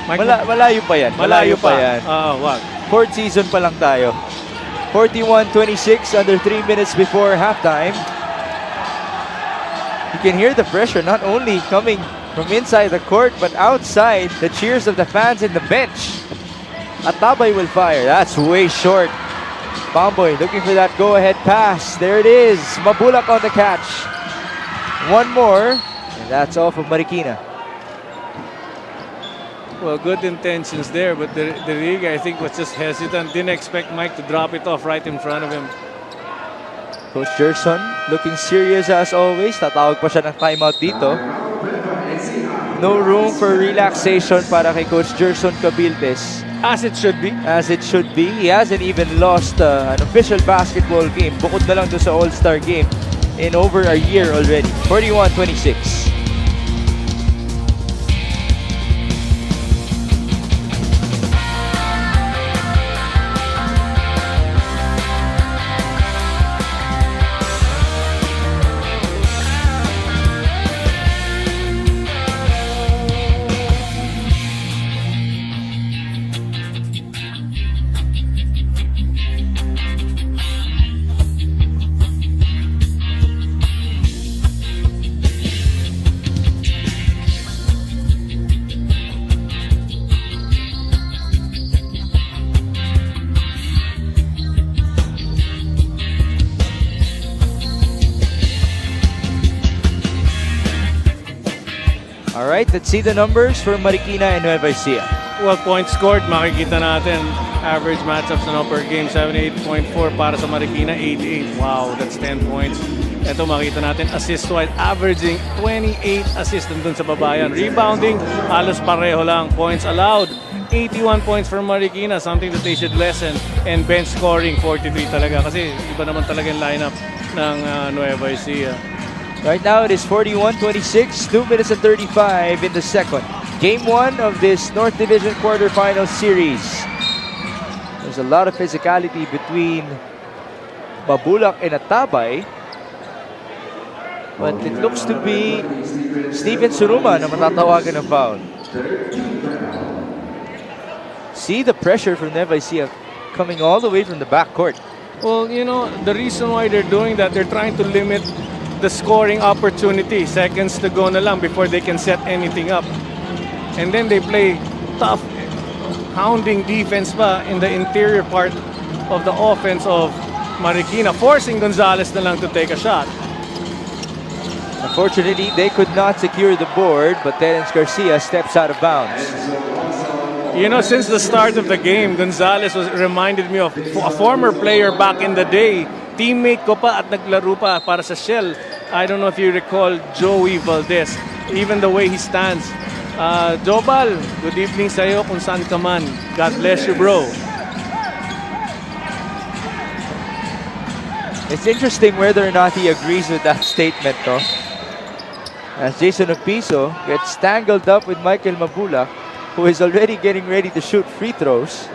S1: Malayo pa yan.
S2: Malayo pa
S1: yan.
S2: Wag.
S1: Fourth season pa lang tayo. 41-26, under 3 minutes before halftime. You can hear the pressure not only coming from inside the court, but outside, the cheers of the fans in the bench. Atabay will fire. That's way short. Bomboy looking for that go-ahead pass. There it is. Mabulak on the catch. One more, and that's off of Marikina.
S2: Well, good intentions there, but the Riga, I think, was just hesitant. Didn't expect Mike to drop it off right in front of him.
S1: Coach Gerson looking serious as always. Tatawag pa siya ng timeout dito. No room for relaxation para kay Coach Gerson Cabildes.
S2: As it should be.
S1: As it should be. He hasn't even lost an official basketball game. Bukod na lang doon sa All-Star game in over a year already. 41-26. Alright, let's see the numbers for Marikina and Nueva Ecija.
S2: Well, points scored, makikita natin. Average matchups per game, 78.4 para sa Marikina, 88. Wow, that's 10 points. Ito makita natin, assist-wise, averaging 28 assists dun sa babayan. Rebounding, halos pareho lang. Points allowed, 81 points for Marikina, something that they should lessen. And bench scoring, 43 talaga. Kasi iba naman talaga yung lineup ng Nueva Ecija.
S1: Right now it is 41-26, 2 minutes and 35 in the second. Game 1 of this North Division quarterfinal series. There's a lot of physicality between Mabulak and Atabay. But it looks to be Steven Suruma na matatawagan ng foul. See the pressure from Nueva Ecija coming all the way from the backcourt.
S2: Well, you know, the reason why they're doing that, they're trying to limit the scoring opportunity. Seconds to go na lang before they can set anything up. And then they play tough, hounding defense pa in the interior part of the offense of Marikina, forcing Gonzalez na lang to take a shot.
S1: Unfortunately, they could not secure the board, but Terence Garcia steps out of bounds.
S2: You know, since the start of the game, Gonzalez reminded me of a former player back in the day. Teammate ko pa at naglaro pa para sa Shell. I don't know if you recall Joey Valdez. Even the way he stands. Jobal, good evening sa'yo kung saan ka man. God bless you, bro.
S1: It's interesting whether or not he agrees with that statement, no? As Jason Opiso gets tangled up with Michael Mabula, who is already getting ready to shoot free throws.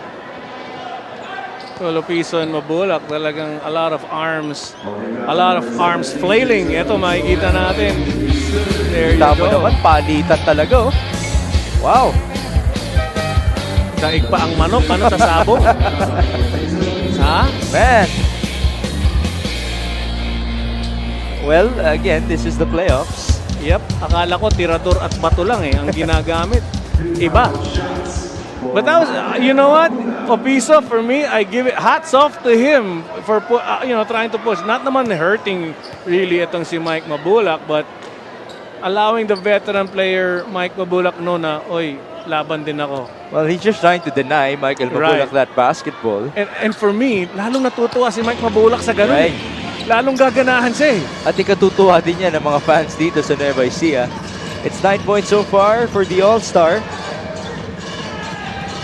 S2: Well, Opiso and Mabulak, talagang a lot of arms flailing. Ito, makikita natin. There you
S1: Tama
S2: go.
S1: naman, palitan talaga, oh. Wow.
S2: Daig pa ang manok, ano, sa sabong? Ha?
S1: Man. Well, again, this is the playoffs.
S2: Yep, akala ko tirador at bato lang ang ginagamit. Iba. But that was, you know what, Opiso, for me, I give it hats off to him for trying to push. Not naman hurting really itong si Mike Mabulak, but allowing the veteran player Mike Mabulak na, oy, laban din ako.
S1: Well, he's just trying to deny Michael Mabulak that basketball.
S2: And for me, lalong natutuwa si Mike Mabulak sa ganun.
S1: Right.
S2: Lalong gaganahan siya.
S1: At ikatutuwa din yan ng mga fans dito sa Nueva Ecija. It's 9 points so far for the All-Star.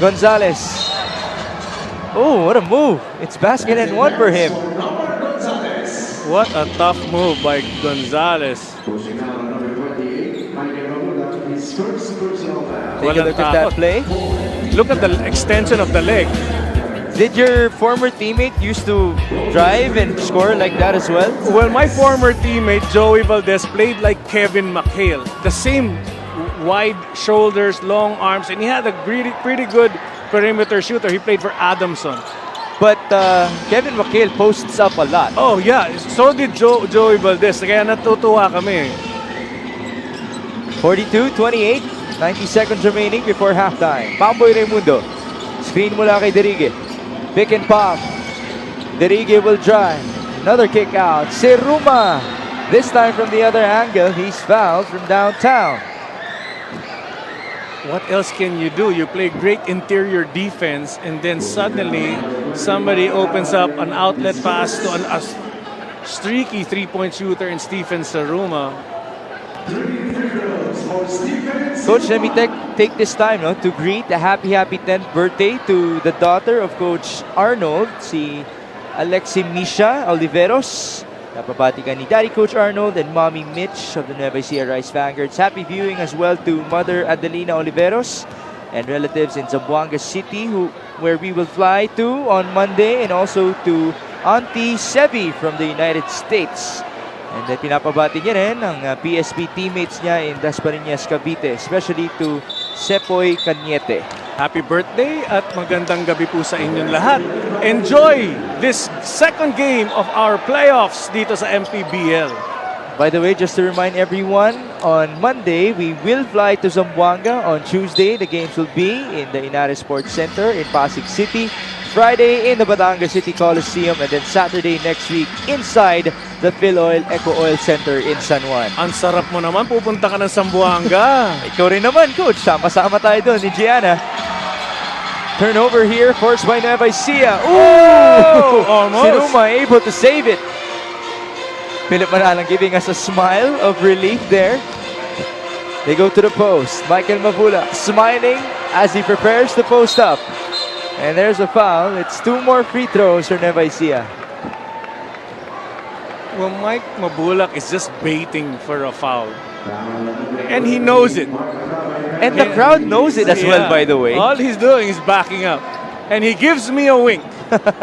S1: Gonzalez. Oh, what a move. It's basket and one for him.
S2: What a tough move by Gonzalez.
S1: Take a look at that play.
S2: Look at the extension of the leg.
S1: Did your former teammate used to drive and score like that as well?
S2: Well, my former teammate, Joey Valdez, played like Kevin McHale. The same wide shoulders, long arms, and he had a pretty good perimeter shooter. He played for Adamson.
S1: But Kevin McHale posts up a lot.
S2: Oh, yeah. So did Joey Valdez. Kaya natutuwa kami.
S1: 42-28. 90 seconds remaining before halftime. Pamboy Raimundo. Screen mula kay Derigue. Pick and pop. Derigue will drive. Another kick out. Seruma. This time from the other angle. He's fouled from downtown.
S2: What else can you do? You play great interior defense, and then suddenly somebody opens up an outlet pass to a streaky three-point shooter in Stephen Seruma.
S1: Coach, let me take this time to greet a happy 10th birthday to the daughter of Coach Arnold, si Alexi Misha Oliveros. Napapati ka ni Daddy Coach Arnold and Mommy Mitch of the Nueva Ecija Rice Vanguards. Happy viewing as well to Mother Adelina Oliveros and relatives in Zamboanga City where we will fly to on Monday, and also to Auntie Sebi from the United States. And then pinapabati niya rin ang PSP teammates niya in Dasmariñas, Cavite, especially to Sepoy Cañete.
S2: Happy birthday at magandang gabi po sa inyong lahat. Enjoy this second game of our playoffs dito sa Mpbl.
S1: By the way, just to remind everyone, on Monday, we will fly to Zamboanga. On Tuesday, the games will be in the Inares Sports Center in Pasig City. Friday in the Batangas City Coliseum, and then Saturday next week inside the Philoil Eco Oil Center in San Juan.
S2: Ang sarap mo naman, pupunta ka ng Zamboanga.
S1: Ikaw rin naman, Coach. Sama-sama tayo doon ni Gianna. Turnover here, forced by Nueva Ecija. Ooh!
S2: Almost.
S1: Seruma able to save it. Philip Manalang giving us a smile of relief there. They go to the post. Michael Mavula smiling as he prepares to post up. And there's a foul. It's 2 more free throws for Nueva Ecija.
S2: Well, Mike Mabulak is just baiting for a foul. And he knows it.
S1: And the crowd knows it as well, by the way.
S2: All he's doing is backing up. And he gives me a wink.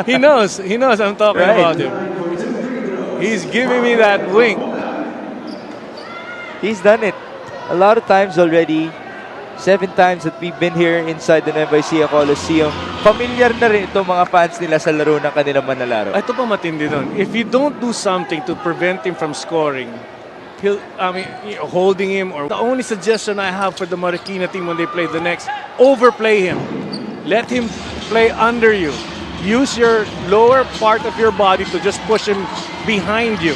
S2: He knows I'm talking about him. He's giving me that wink.
S1: He's done it a lot of times already. 7 times that we've been here inside the Nueva Ecija Coliseum. Familiar na rin itong mga fans nila sa laro ng kanilang manlalaro.
S2: Ito pa matindi doon. If you don't do something to prevent him from scoring, holding him, or the only suggestion I have for the Marikina team when they play the next, overplay him. Let him play under you. Use your lower part of your body to just push him behind you.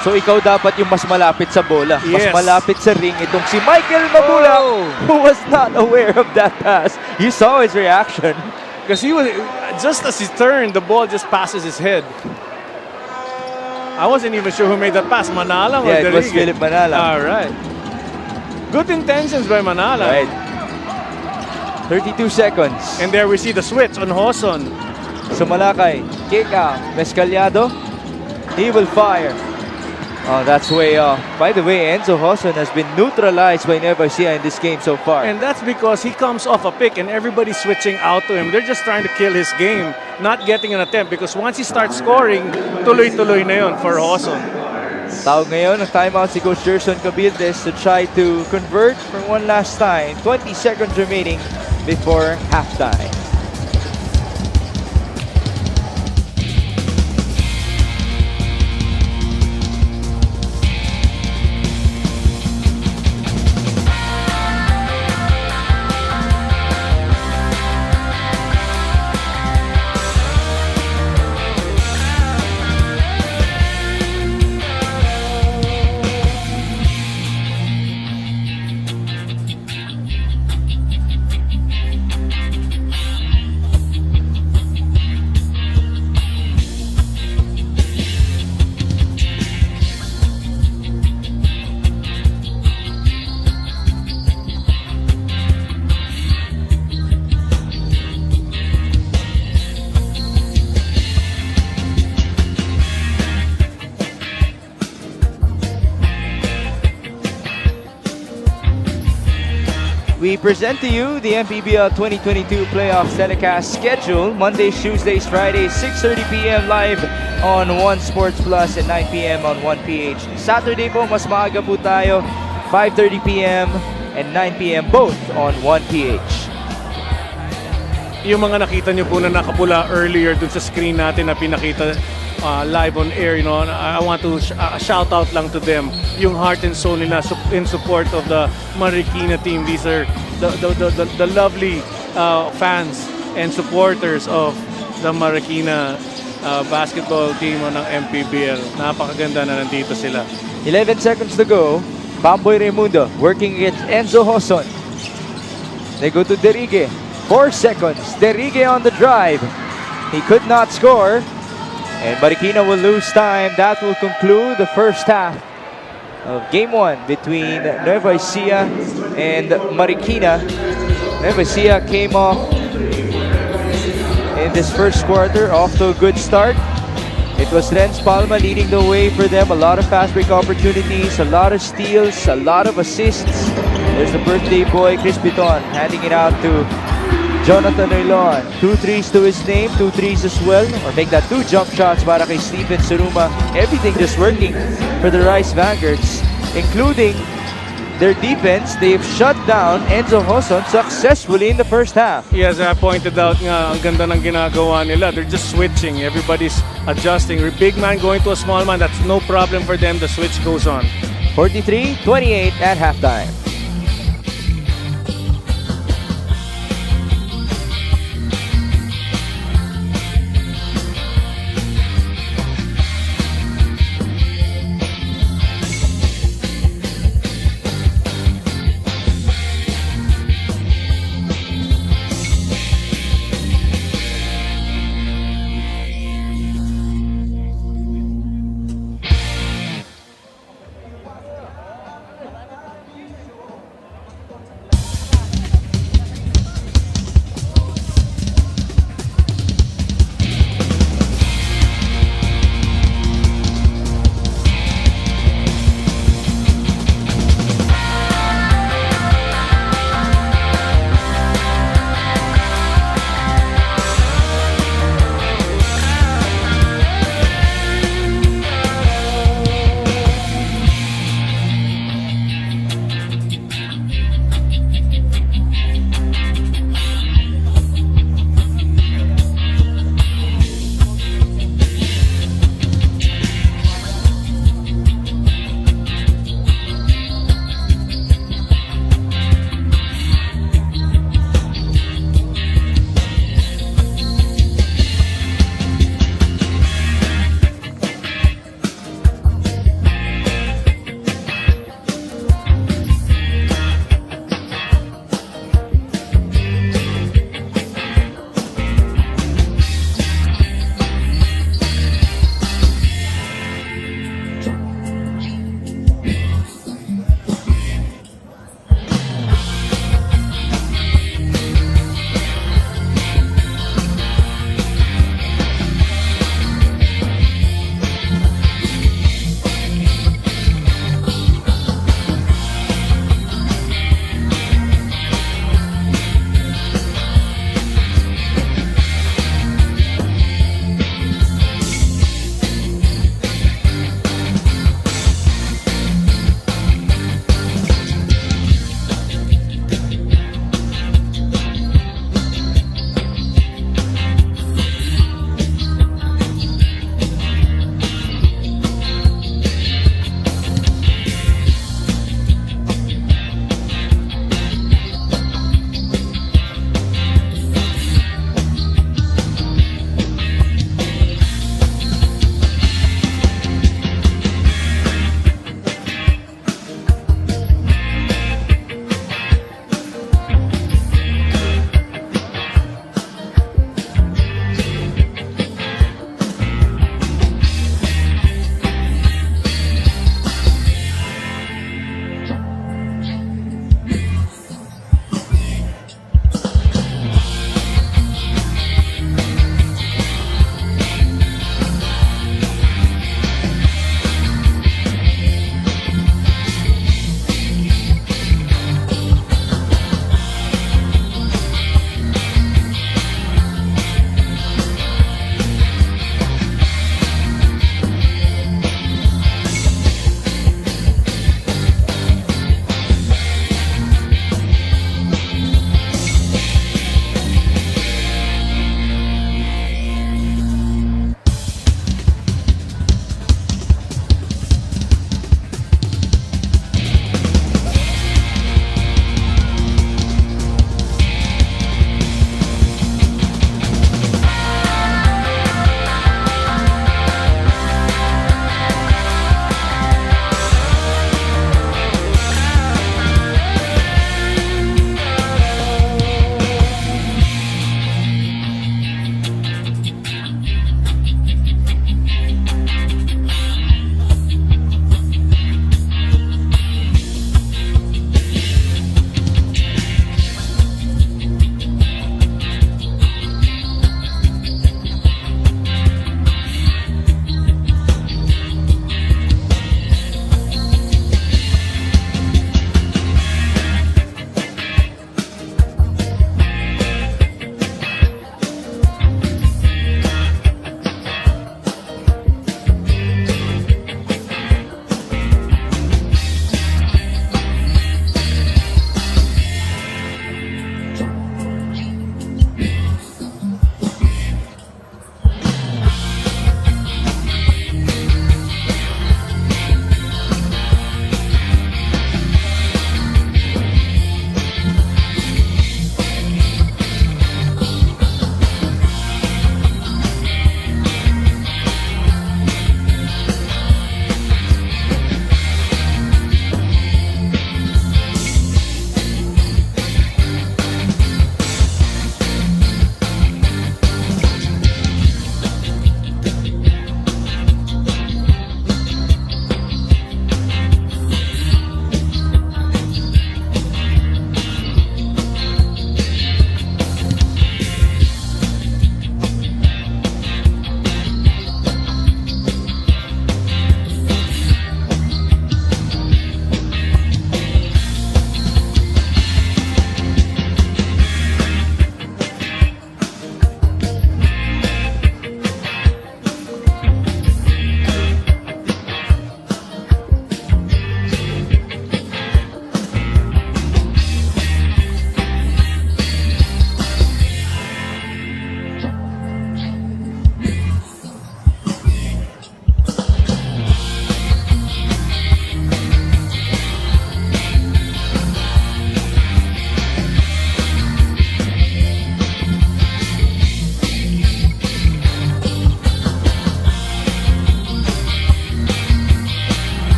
S1: So ikaw dapat yung mas malapit sa bola, mas
S2: Yes.
S1: malapit sa ring. Itong si Michael Mabula, who was not aware of that pass. You saw his reaction.
S2: Because he was, just as he turned, the ball just passes his head. I wasn't even sure who made that pass, Manalang or
S1: Yeah, it was
S2: Derigue?
S1: Philip Manalang.
S2: All right. Good intentions by Manalang.
S1: Right. 32 seconds.
S2: And there we see the switch on Hoson.
S1: So Malakay, kick out. Mescaliado, he will fire. Oh, that's way off. By the way, Enzo Hoson has been neutralized by Nueva Ecija in this game so far.
S2: And that's because he comes off a pick and everybody's switching out to him. They're just trying to kill his game, not getting an attempt. Because once he starts scoring, tuloy-tuloy na yun for Hoson.
S1: Tawag ngayon ng timeout si Coach Gerson Cabildes to try to convert for one last time. 20 seconds remaining before halftime. we present to you the Mpbl 2022 playoffs telecast schedule. Mondays, Tuesdays, Fridays, 6:30 p.m. live on 1 Sports Plus and 9 p.m. on 1PH. Saturday po, mas maaga po tayo, 5:30 p.m. and 9 p.m. both on 1PH.
S2: Yung mga nakita nyo po na nakapula earlier dun sa screen natin na pinakita live on air, you know, I want to shout out lang to them. Yung heart and soul nila in support of the Marikina team. These are the lovely fans and supporters of the Marikina basketball team ng MPBL. Napakaganda na nandito sila.
S1: 11 seconds to go. Bamboy Raimundo working against Enzo Hoson. They go to Derige. 4 seconds. Derige on the drive. He could not score. And Marikina will lose time. That will conclude the first half of Game 1 between Nueva Ecija and Marikina. Nueva Ecija came off in this first quarter off to a good start. It was Renz Palma leading the way for them. A lot of fast break opportunities, a lot of steals, a lot of assists. There's the birthday boy, Chris Piton, handing it out to Jonathan Oilon. 2 threes to his name, 2 threes as well. Or make that 2 jump shots para kay Stephen Suruma. Everything just working for the Rice Vanguards, including their defense. They've shut down Enzo Hoson successfully in the first half.
S2: Yes, I pointed out nga, ang ganda ng ginagawa nila. They're just switching. Everybody's adjusting. Big man going to a small man, that's no problem for them. The switch goes on.
S1: 43-28 at halftime.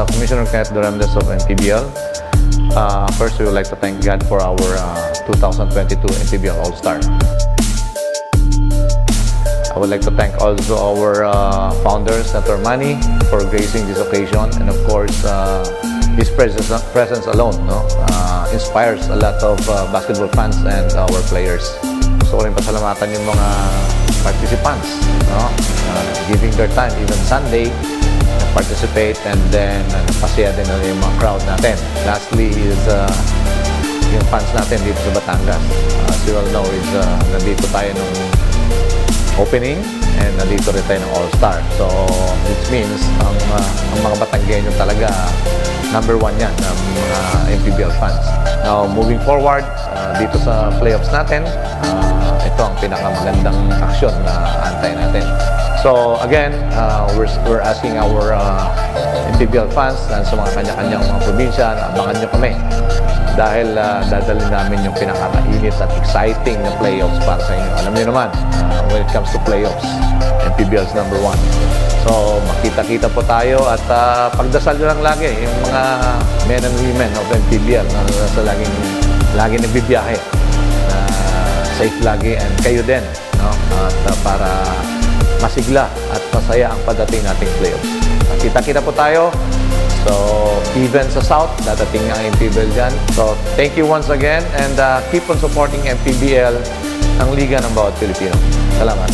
S7: Commissioner Kenneth Duremdes of Mpbl. First, we would like to thank God for our 2022 Mpbl All-Star. I would like to thank also our founder, Senator Manny, for gracing this occasion. And of course, his presence alone inspires a lot of basketball fans and our players. Gusto ko rin pasalamatan yung mga participants, giving their time, even Sunday, participate, and then pasaya din yung mga crowd natin. Lastly is yung fans natin dito sa Batangas. As you all know, is nandito tayo nung opening and nandito rin tayo ng All-Star. So, which means ang mga Batanggenyo talaga number one yan, ang mga Mpbl fans. Now, moving forward, dito sa playoffs natin, ito ang pinakamagandang aksyon na antay natin. So, again, we're asking our Mpbl fans sa mga kanya-kanyang mga probinsya, abangan nyo kami. Dahil dadalhin namin yung pinakakainit at exciting na playoffs para sa inyo. Alam niyo naman, when it comes to playoffs, Mpbl is number one. So, makita-kita po tayo at pagdasal nyo lang lagi yung mga men and women of Mpbl na nasa laging nagbibiyahe. Safe lagi and kayo din. At para masigla at masaya ang padating nating playoffs. Kita-kita po tayo. So, even sa South, dadating ang Mpbl dyan. So, thank you once again and keep on supporting Mpbl, ang liga ng bawat Pilipino. Salamat.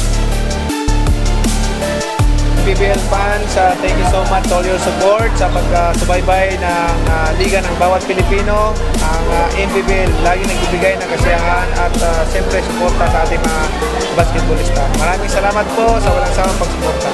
S8: Mpbl fans, thank you so much all your support sa pagsubaybay ng liga ng bawat Pilipino. Ang Mpbl lagi nagbibigay ng kasiyahan at siyempre suporta sa ating mga basketballista. Maraming salamat po sa walang sawang pagsuporta.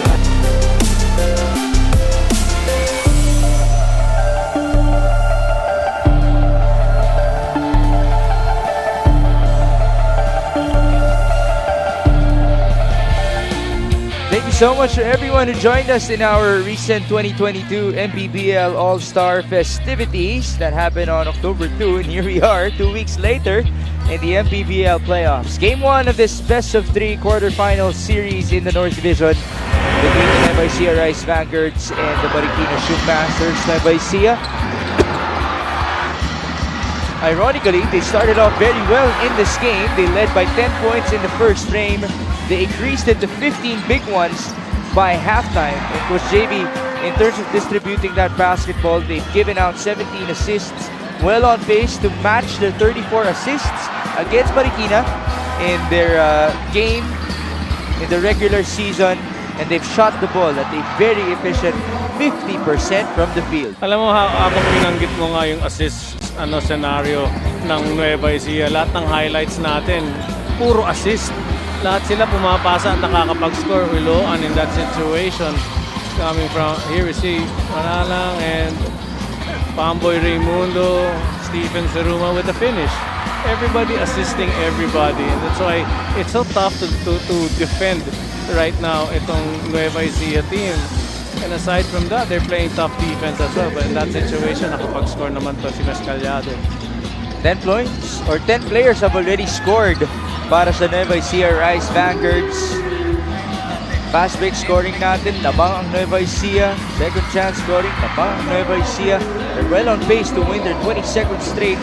S1: Thank you so much to everyone who joined us in our recent 2022 Mpbl All-Star festivities that happened on October 2. And here we are 2 weeks later in the Mpbl playoffs. Game 1 of this best-of-3 quarterfinal series in the North Division between the Nueva Ecija Rice Vanguards and the Marikina Shoe Masters. Nueva Ecija, ironically, they started off very well in this game. They led by 10 points in the first frame. They increased it to 15 big ones by halftime. And Coach JB, in terms of distributing that basketball, they've given out 17 assists. Well on pace to match their 34 assists against Marikina in their game in the regular season. And they've shot the ball at a very efficient 50% from the field.
S2: Alam mo, habang binanggit mo nga yung assist scenario ng Nueva Ecija, lahat ng highlights natin, puro assist. Lahat sila pumapasa at nakakapag-score. Uloan in that situation. Coming from, here we see Manalang and Pamboy Raimundo, Stephen Seruma with the finish. Everybody assisting everybody. And that's why it's so tough to defend right now itong Nueva Ecija team. And aside from that, they're playing tough defense as well. But in that situation, nakapag-score naman to si Mescaliado.
S1: 10 points or 10 players have already scored para sa Nueva Ecija Rice Vanguards. Fast break scoring natin, tabang ang Nueva Ecija. Second chance scoring, tabang ang Nueva Ecija. They're well on pace to win their 22nd straight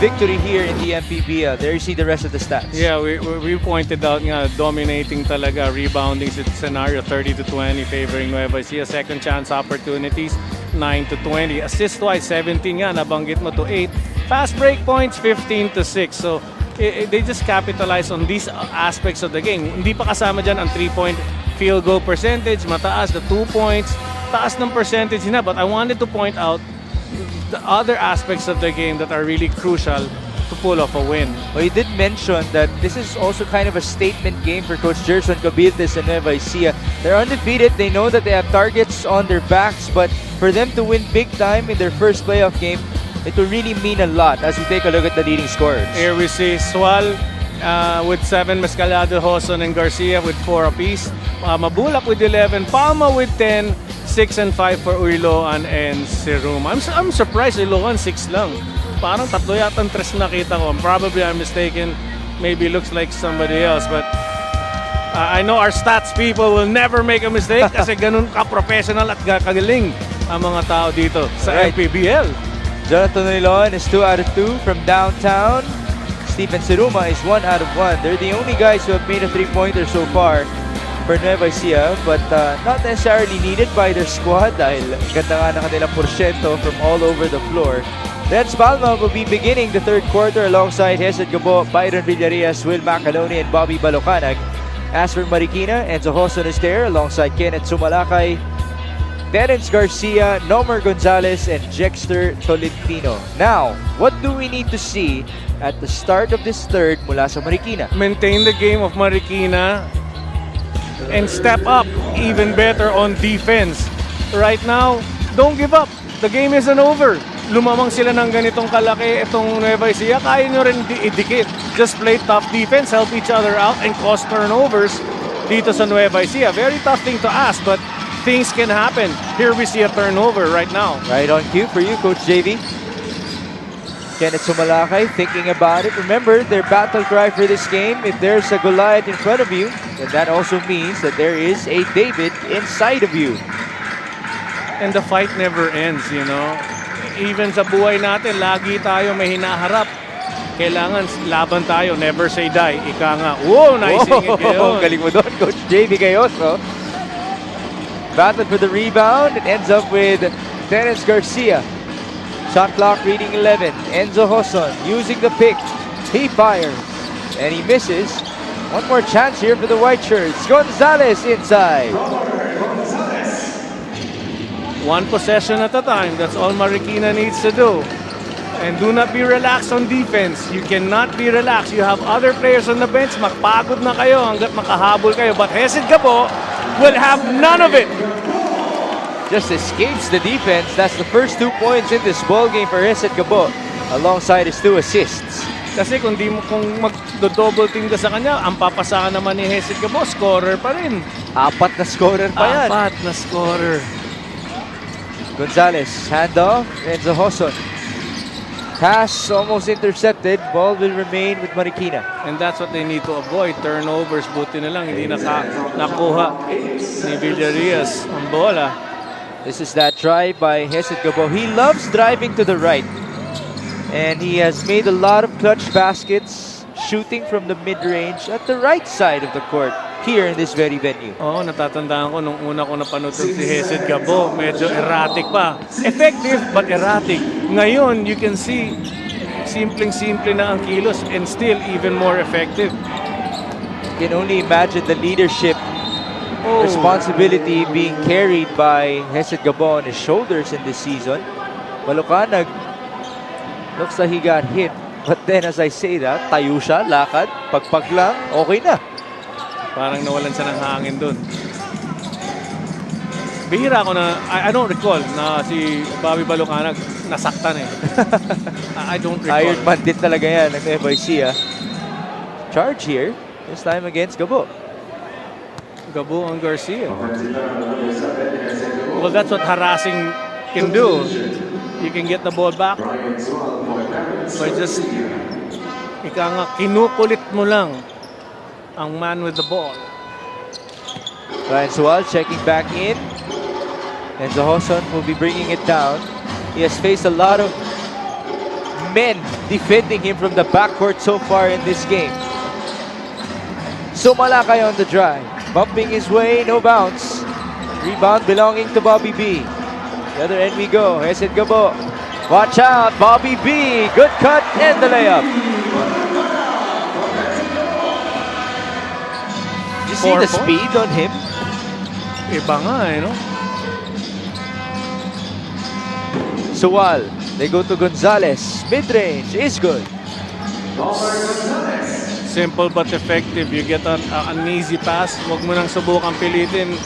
S1: victory here in the Mpbl. There you see the rest of the stats.
S2: Yeah, we pointed out nga, dominating talaga, rebounding scenario, 30-20 favoring Nueva Ecija. Second chance opportunities, 9-20. Assist-wise, 17 nga, nabanggit mo to 8. Fast break points, 15-6. So, they just capitalize on these aspects of the game. Hindi pa kasama dyan ang 3-point field goal percentage, mataas, the 2 points, taas ng percentage na. But I wanted to point out the other aspects of the game that are really crucial to pull off a win.
S1: Well, you did mention that this is also kind of a statement game for Coach Gerson Cabildes and Nueva Ecija. They're undefeated, they know that they have targets on their backs, but for them to win big time in their first playoff game, it will really mean a lot as we take a look at the leading scorers.
S2: Here we see Swal with 7, Mescalado, Hoson, and Garcia with 4 apiece. Mabulak with 11, Palma with 10, 6 and 5 for Uiloan and Serum. I'm surprised Uiloan 6 lang. Parang tatlo yata ang tres nakita ko. Probably I'm mistaken. Maybe looks like somebody else. But I know our stats people will never make a mistake kasi ganun ka-professional at kagaling ang mga tao dito sa
S1: Right.
S2: Mpbl.
S1: Jonathan Nilon is 2 out of 2 from downtown. Stephen Siruma is 1 out of 1. They're the only guys who have made a three-pointer so far for Nueva Ecija, but not necessarily needed by their squad dahil ganda nga ng kanilang porsyento from all over the floor. Reds Palma will be beginning the third quarter alongside Hesed Gabo, Byron Villarias, Will Macaloni, and Bobby Balocanag. As for Marikina, Enzo Hoson is there alongside Kenneth Sumalakay, Terence Garcia, Nomer Gonzalez, and Jexter Tolentino. Now, what do we need to see at the start of this third mula sa Marikina?
S2: Maintain the game of Marikina and step up even better on defense. Right now, don't give up. The game isn't over. Lumamang sila ng ganitong kalaki itong Nueva Ecija, kaya nyo rin idikit. Just play tough defense, help each other out, and cause turnovers dito sa Nueva Ecija. Very tough thing to ask, but things can happen. Here we see a turnover right now.
S1: Right on cue for you, Coach JV. Kenneth Sumalakay thinking about it. Remember, their battle cry for this game, if there's a Goliath in front of you, then that also means that there is a David inside of you.
S2: And the fight never ends, you know. Even sa buhay natin, lagi tayo may hinaharap. Kailangan laban tayo, never say die. Ika nga, whoa, nice ingit kayo.
S1: Galing mo doon, Coach JV Gayoso. Battle for the rebound. It ends up with Terence Garcia. Shot clock reading 11. Enzo Hoson using the pick. He fires. And he misses. One more chance here for the white shirts. Gonzalez inside.
S2: One possession at a time. That's all Marikina needs to do. And do not be relaxed on defense. You cannot be relaxed. You have other players on the bench. Magpagod na kayo hanggat makahabol kayo. But Hesed Gabo will have none of it.
S1: Just escapes the defense. That's the first 2 points in this ball game for Hesed Gabo, alongside his 2 assists.
S2: Kasi kung mag-double team ka sa kanya, ang papasahan naman ni Hesed Gabo, scorer pa rin.
S1: 4 na scorer pa yan.
S2: 4 na scorer.
S1: Gonzalez, handoff, Enzo Hoson. Pass almost intercepted. Ball will remain with Marikina.
S2: And that's what they need to avoid. Turnovers, buti na lang. Hindi nakuha ni Villarias ang bola.
S1: This is that drive by Hesed Gabo. He loves driving to the right. And he has made a lot of clutch baskets, shooting from the mid-range at the right side of the court here in this very venue.
S2: Oo, natatandaan ko nung una ko napanood si Hesed Gabo. Medyo erratic pa. Effective but erratic. Ngayon, you can see simpleng-simple na ang kilos and still even more effective.
S1: You can only imagine the leadership responsibility being carried by Hesed Gabo on his shoulders in this season. Balocanag looks like he got hit. But then as I say that, tayo siya, lakad, pagpag lang, okay na.
S2: Parang nawalan siya ng hangin dun. Bihira ko na, I don't recall na si Bobby Balocanag nasaktan eh. I don't recall.
S1: Iron Man din talaga yan ng Nueva Ecija. Charge here, this time against Gabo.
S2: Gabo and Garcia. Well, that's what harassing can do. You can get the ball back. But just, ika nga, kinukulit mo lang ang man with the ball.
S1: Ryan Sual checking back in. Enzo Hoson will be bringing it down. He has faced a lot of men defending him from the backcourt so far in this game. Sumalakay on the drive. Bumping his way, no bounce. Rebound belonging to Bobby B. The other end we go. Hesed Gabo. Watch out, Bobby B. Good cut and the layup. You see the speed on him?
S2: Iba nga eh, no?
S1: Sual. They go to Gonzalez. Mid-range is good.
S2: Simple but effective. You get an easy pass. Huwag mo nang subukang pilitin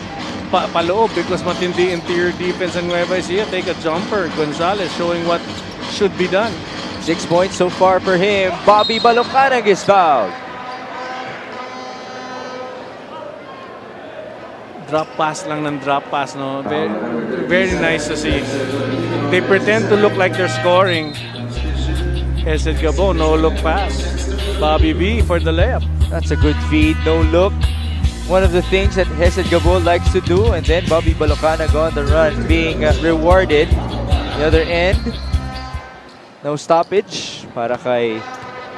S2: paloob because matindi interior defense ng Nueva Ecija. Take a jumper. Gonzalez showing what should be done.
S1: 6 points so far for him. Bobby Balocanag is fouled.
S2: Drop pass lang ng drop pass, no? Very, very nice to see. They pretend to look like they're scoring. Hesed Gabo, no look pass. Bobby B for the layup.
S1: That's a good feed. No look. one of the things that Hesed Gabol likes to do. And then Bobby Balocanaga on the run being rewarded. The other end, no stoppage para kay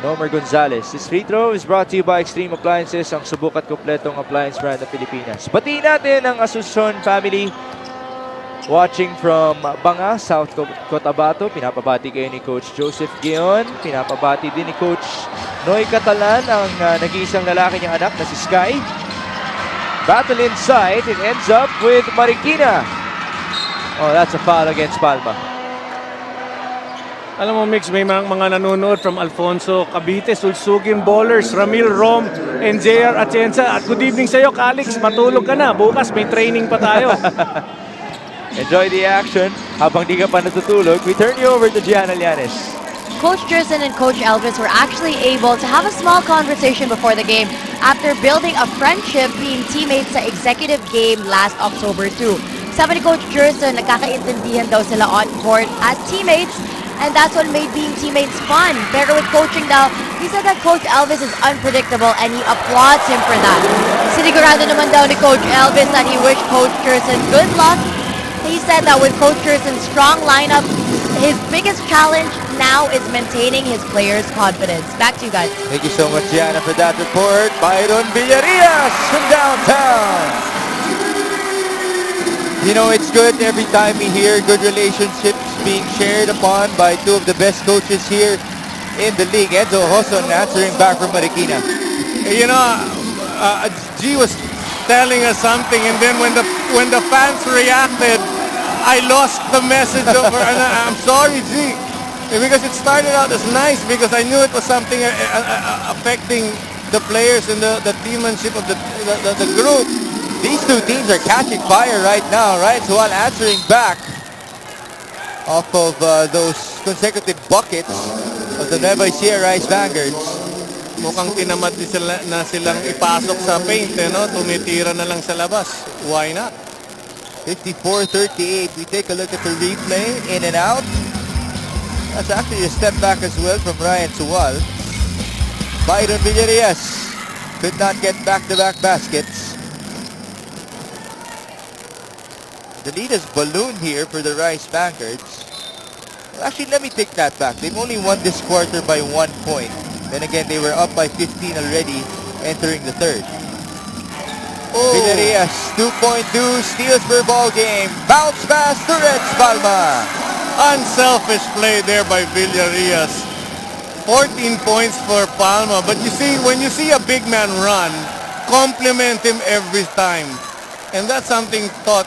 S1: Nomer Gonzalez. This free throw is brought to you by Extreme Appliances, ang subok at kompletong appliance brand ng Pilipinas. Batiin natin ang Asuncion family watching from Banga, South Cotabato. Pinapabati kayo ni Coach Joseph Gion. Pinapabati din ni Coach Noy Catalan, ang nag-iisang lalaki niyang anak na si Sky. Battle inside. It ends up with Marikina. Oh, that's a foul against Palma.
S2: Alam mo, Mix, may mga nanonood from Alfonso, Cavite, Sulsugin, Ballers, Ramil, Rom, and JR Atienza. At good evening sa iyo, Calix. Matulog ka na. Bukas may training pa tayo.
S1: Enjoy the action. Habang di ka pa natutulog, we turn you over to Gianna Llanes.
S3: Coach Jerson and Coach Elvis were actually able to have a small conversation before the game after building a friendship being teammates sa executive game last October 2. Sabi ni Coach Jerson, nagkakaintindihan daw sila on court as teammates, and that's what made being teammates fun. Pero with coaching daw, he said that Coach Elvis is unpredictable and he applauds him for that. Sinigurado naman daw ni Coach Elvis that he wished Coach Jerson good luck. He said that with Coach Jerson's strong lineup, his biggest challenge now is maintaining his players' confidence. Back to you guys.
S1: Thank you so much, Gianna, for that report. Byron Villarias from downtown. You know, it's good every time we hear good relationships being shared upon by two of the best coaches here in the league. Enzo Hoson answering back from Marikina.
S2: You know, G was telling us something, and then when the fans reacted, I lost the message over. And I'm sorry, G, because it started out as nice because I knew it was something affecting the players and the teammanship of the group.
S1: These two teams are catching fire right now, right? So while answering back off of those consecutive buckets of the Nueva Ecija Rice Vanguards,
S2: Mukhang tinamad din na silang ipasok sa paint, no? Tumitira na lang sa labas. Why not?
S1: 54-38. We take a look at the replay, in and out. That's actually a step back as well from Ryan Suwal. Byron Villarias could not get back-to-back baskets. The lead is ballooned here for the Rice Vanguards. Well, actually, let me take that back. They've only won this quarter by 1 point. Then again, they were up by 15 already entering the third. Oh. Villarias, 2.2 steals per ball game. Bounce pass to Reds Palma.
S2: Unselfish play there by Villarias. 14 points for Palma. But you see, when you see a big man run, compliment him every time. And that's something taught.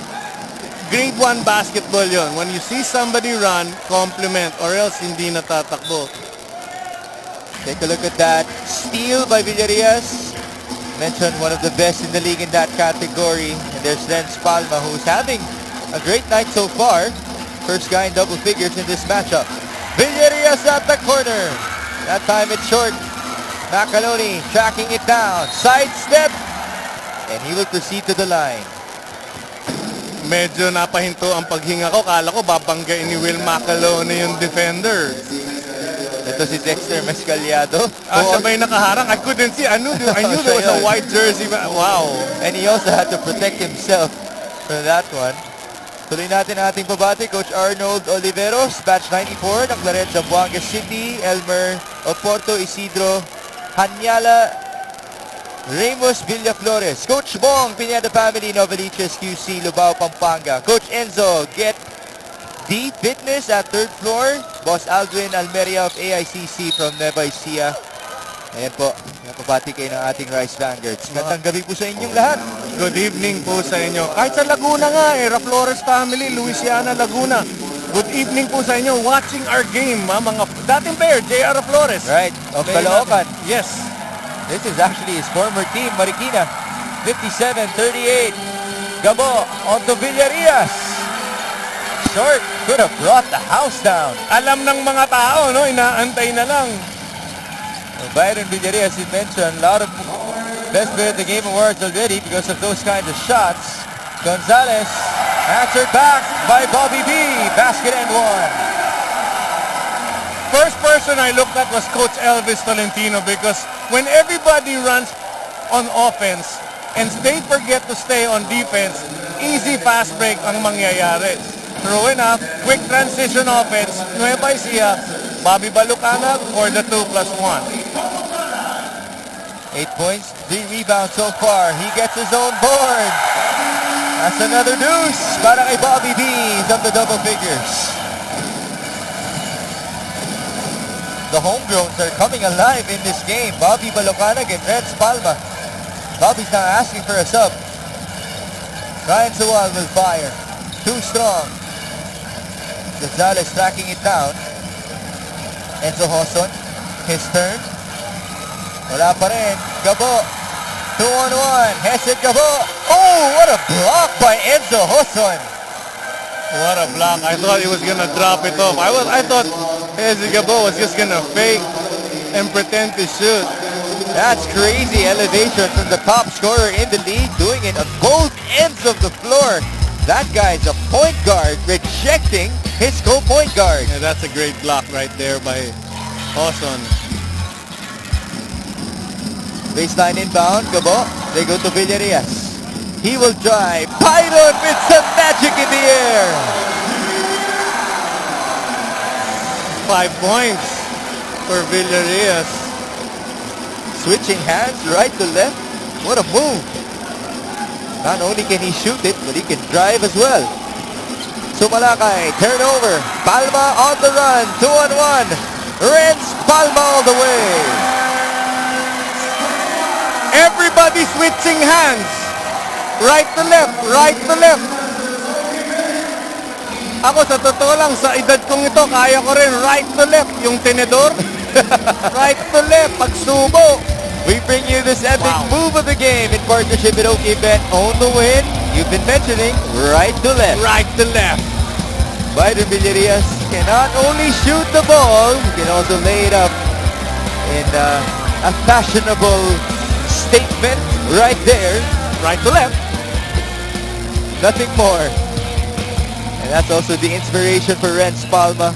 S2: Grade 1 basketball yon. When you see somebody run, compliment, or else hindi natatakbo.
S1: Take a look at that. Steal by Villarias. Mentioned one of the best in the league in that category. And there's Renz Palma, who's having a great night so far. First guy in double figures in this matchup. Villarias at the corner. That time it's short. Macaloni tracking it down. Sidestep. And he will proceed to the line.
S2: Medyo napahinto ang paghinga ko. Kala ko babanggain ni Will Macalone yung defender.
S1: Ito si Dexter Mescaliado.
S2: Sabay nakaharang. I couldn't see. I knew there was a white jersey. Wow.
S1: And he also had to protect himself for that one. Tuloy natin ating pabati. Coach Arnold Oliveros, batch 94 ng Claret, Zamboanga City. Elmer Oporto, Isidro Hanyala, Ramos Villaflores. Coach Bong, Pineda Family, Novaliches QC, Lubao, Pampanga. Coach Enzo, Get D Fitness at third floor. Boss Aldwin Almeria of AICC from Nueva Ecija. Ayan po, napabati kayo ng ating Rice Vanguards. Magandang gabi po sa inyong lahat.
S2: Good evening po sa inyo. Kahit sa Laguna nga Raflores family, Louisiana, Laguna. Good evening po sa inyo. Watching our game, mga dating player, J.R. Flores.
S1: Right, of Caloocan.
S2: Yes.
S1: This is actually his former team, Marikina. 57-38. Gabo onto Villarias. Short, could have brought the house down.
S2: Alam ng mga tao, no? Inaantay na lang.
S1: Byron Villarias, you mentioned, a lot of Best Player of the Game awards already because of those kinds of shots. Gonzalez, answered back by Bobby B. Basket and one.
S2: First person I looked at was Coach Elvis Tolentino because when everybody runs on offense, and they forget to stay on defense, easy fast break ang mangyayari. True enough, quick transition offense, Nueva Ecija, Bobby Balucanag for the 2+1.
S1: 8 points, 3 rebounds so far. He gets his own board. That's another deuce para kay Bobby B. He's up to double figures. The homegrowns are coming alive in this game. Bobby Balucanag and Renz Palma. Bobby's now asking for a sub. Ryan Sawal will fire. Too strong. Gonzalez tracking it down. Enzo Hoson. His turn. Wala pa rin. Gabo. 2-on-1. Hesed Gabo. Oh, what a block by Enzo Hoson.
S2: What a block. I thought he was going to drop it off. I thought Hesed Gabo was just going to fake and pretend to shoot.
S1: That's crazy elevation from the top scorer in the league, doing it on both ends of the floor. That guy's a point guard rejecting his co-point guard.
S2: Yeah, that's a great block right there by Hoson.
S1: Baseline inbound, Gabo. They go to Villarias. He will drive. Pyron with some magic in the air.
S2: 5 points for Villarias.
S1: Switching hands right to left. What a move. Not only can he shoot it, but he can drive as well. So Malakay, turnover. Palma on the run. 2-on-1. Renz Palma all the way.
S2: Everybody switching hands. Right to left, right to left. Ako sa totoo lang, sa edad kong ito, kaya ko rin right to left. Yung tenedor, right to left, pagsubo.
S1: We bring you this epic move of the game in partnership with OKBet. Own the win. You've been mentioning right to left.
S2: Right to left.
S1: Byron Villarias cannot only shoot the ball, he can also lay it up in a fashionable statement right there.
S2: Right to left.
S1: Nothing more. And that's also the inspiration for Renz Palma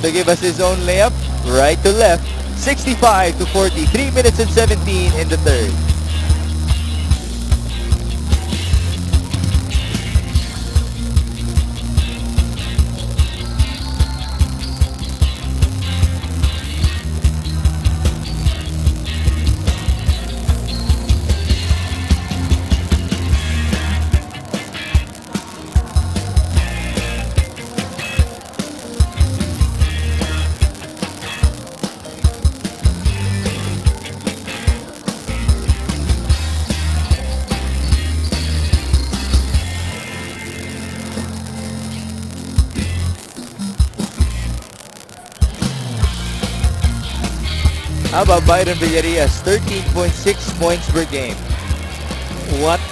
S1: to give us his own layup right to left. 65 to 40, 3 minutes and 17 in the third. How about Byron Villarias? 13.6 points per game.
S2: What?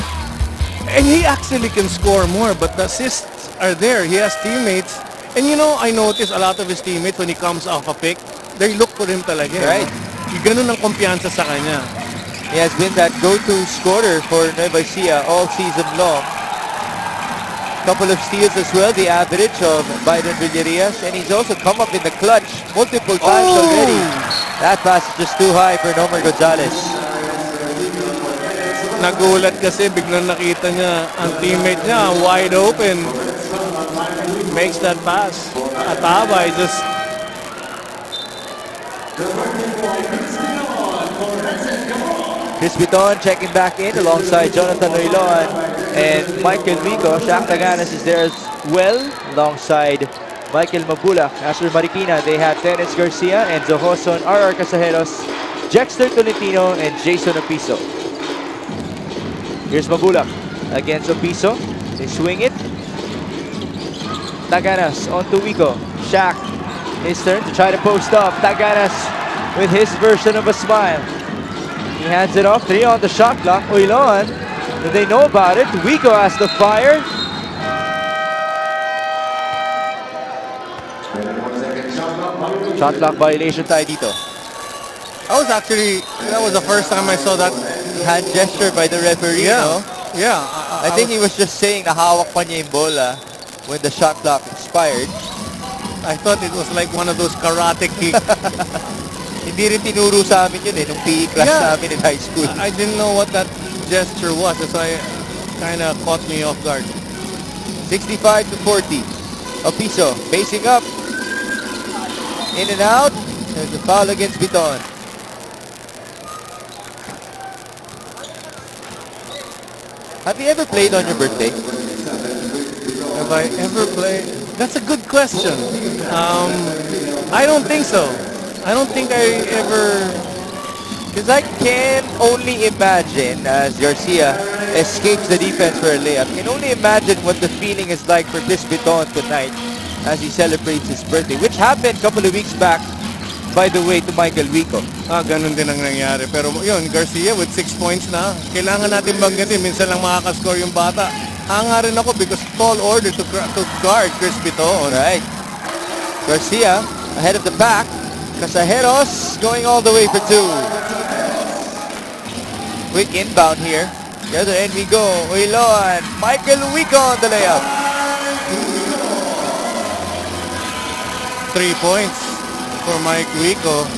S2: And he actually can score more, but the assists are there. He has teammates. And you know, I notice a lot of his teammates, when he comes off a pick, they look for him talaga.
S1: Right.
S2: Ganun ang kumpiyansa sa kanya.
S1: He has been that go-to scorer for Nueva Ecija all season long. Couple of steals as well, the average of Byron Villarias. And he's also come up in the clutch multiple times already. That pass is just too high for Nomer Gonzalez.
S2: Nagulat kasi biglang nakita niya ang teammate niya wide open. Makes that pass. Atabay just...
S1: Chris Biton checking back in alongside Jonathan Loilon and Michael Rico. Shaq Taganas is there as well alongside Michael Mabulak. As for Marikina, they have Dennis Garcia and Zohoson, R.R. Casajeros, Jexter Tolentino, and Jason Opiso. Here's Mabulak against Opiso. They swing it. Taganas on to Rico. Shaq, his turn to try to post up. Taganas with his version of a smile. He hands it off. 3 on the shot clock. Oilon, do they know about it? Rico has the fire. Shot clock violation tayo dito.
S2: That was the first time I saw that
S1: Hand gesture by the referee, no?
S2: Yeah.
S1: I think he was just saying na hawak pa niya yung bola when the shot clock expired.
S2: I thought it was like one of those karate kicks.
S1: Hindi rin tinuro sa amin yun nung PE class namin in high school.
S2: I didn't know what that gesture was. That's why it kind of caught me off guard.
S1: 65 to 40. Opiso facing up. In and out. There's a foul against Biton. Have you ever played on your birthday?
S2: Have I ever played? That's a good question. I don't think so. I don't think I ever...
S1: Because I can only imagine as Garcia escapes the defense for a layup. Can only imagine what the feeling is like for this Biton tonight as he celebrates his birthday, which happened a couple of weeks back, by the way, to Michael Wico.
S2: Ganun din ang nangyari. Pero yun, Garcia with 6 points na. Kailangan natin banggitin. Minsan lang makakascore yung bata. Hanga rin ako because tall order to guard Chris Biton.
S1: Right. Garcia ahead of the pack. Casajeros going all the way for 2. Quick inbound here. The other end we go. Uiloan. Michael Wico on the layup.
S2: 3 points for Mike Wico.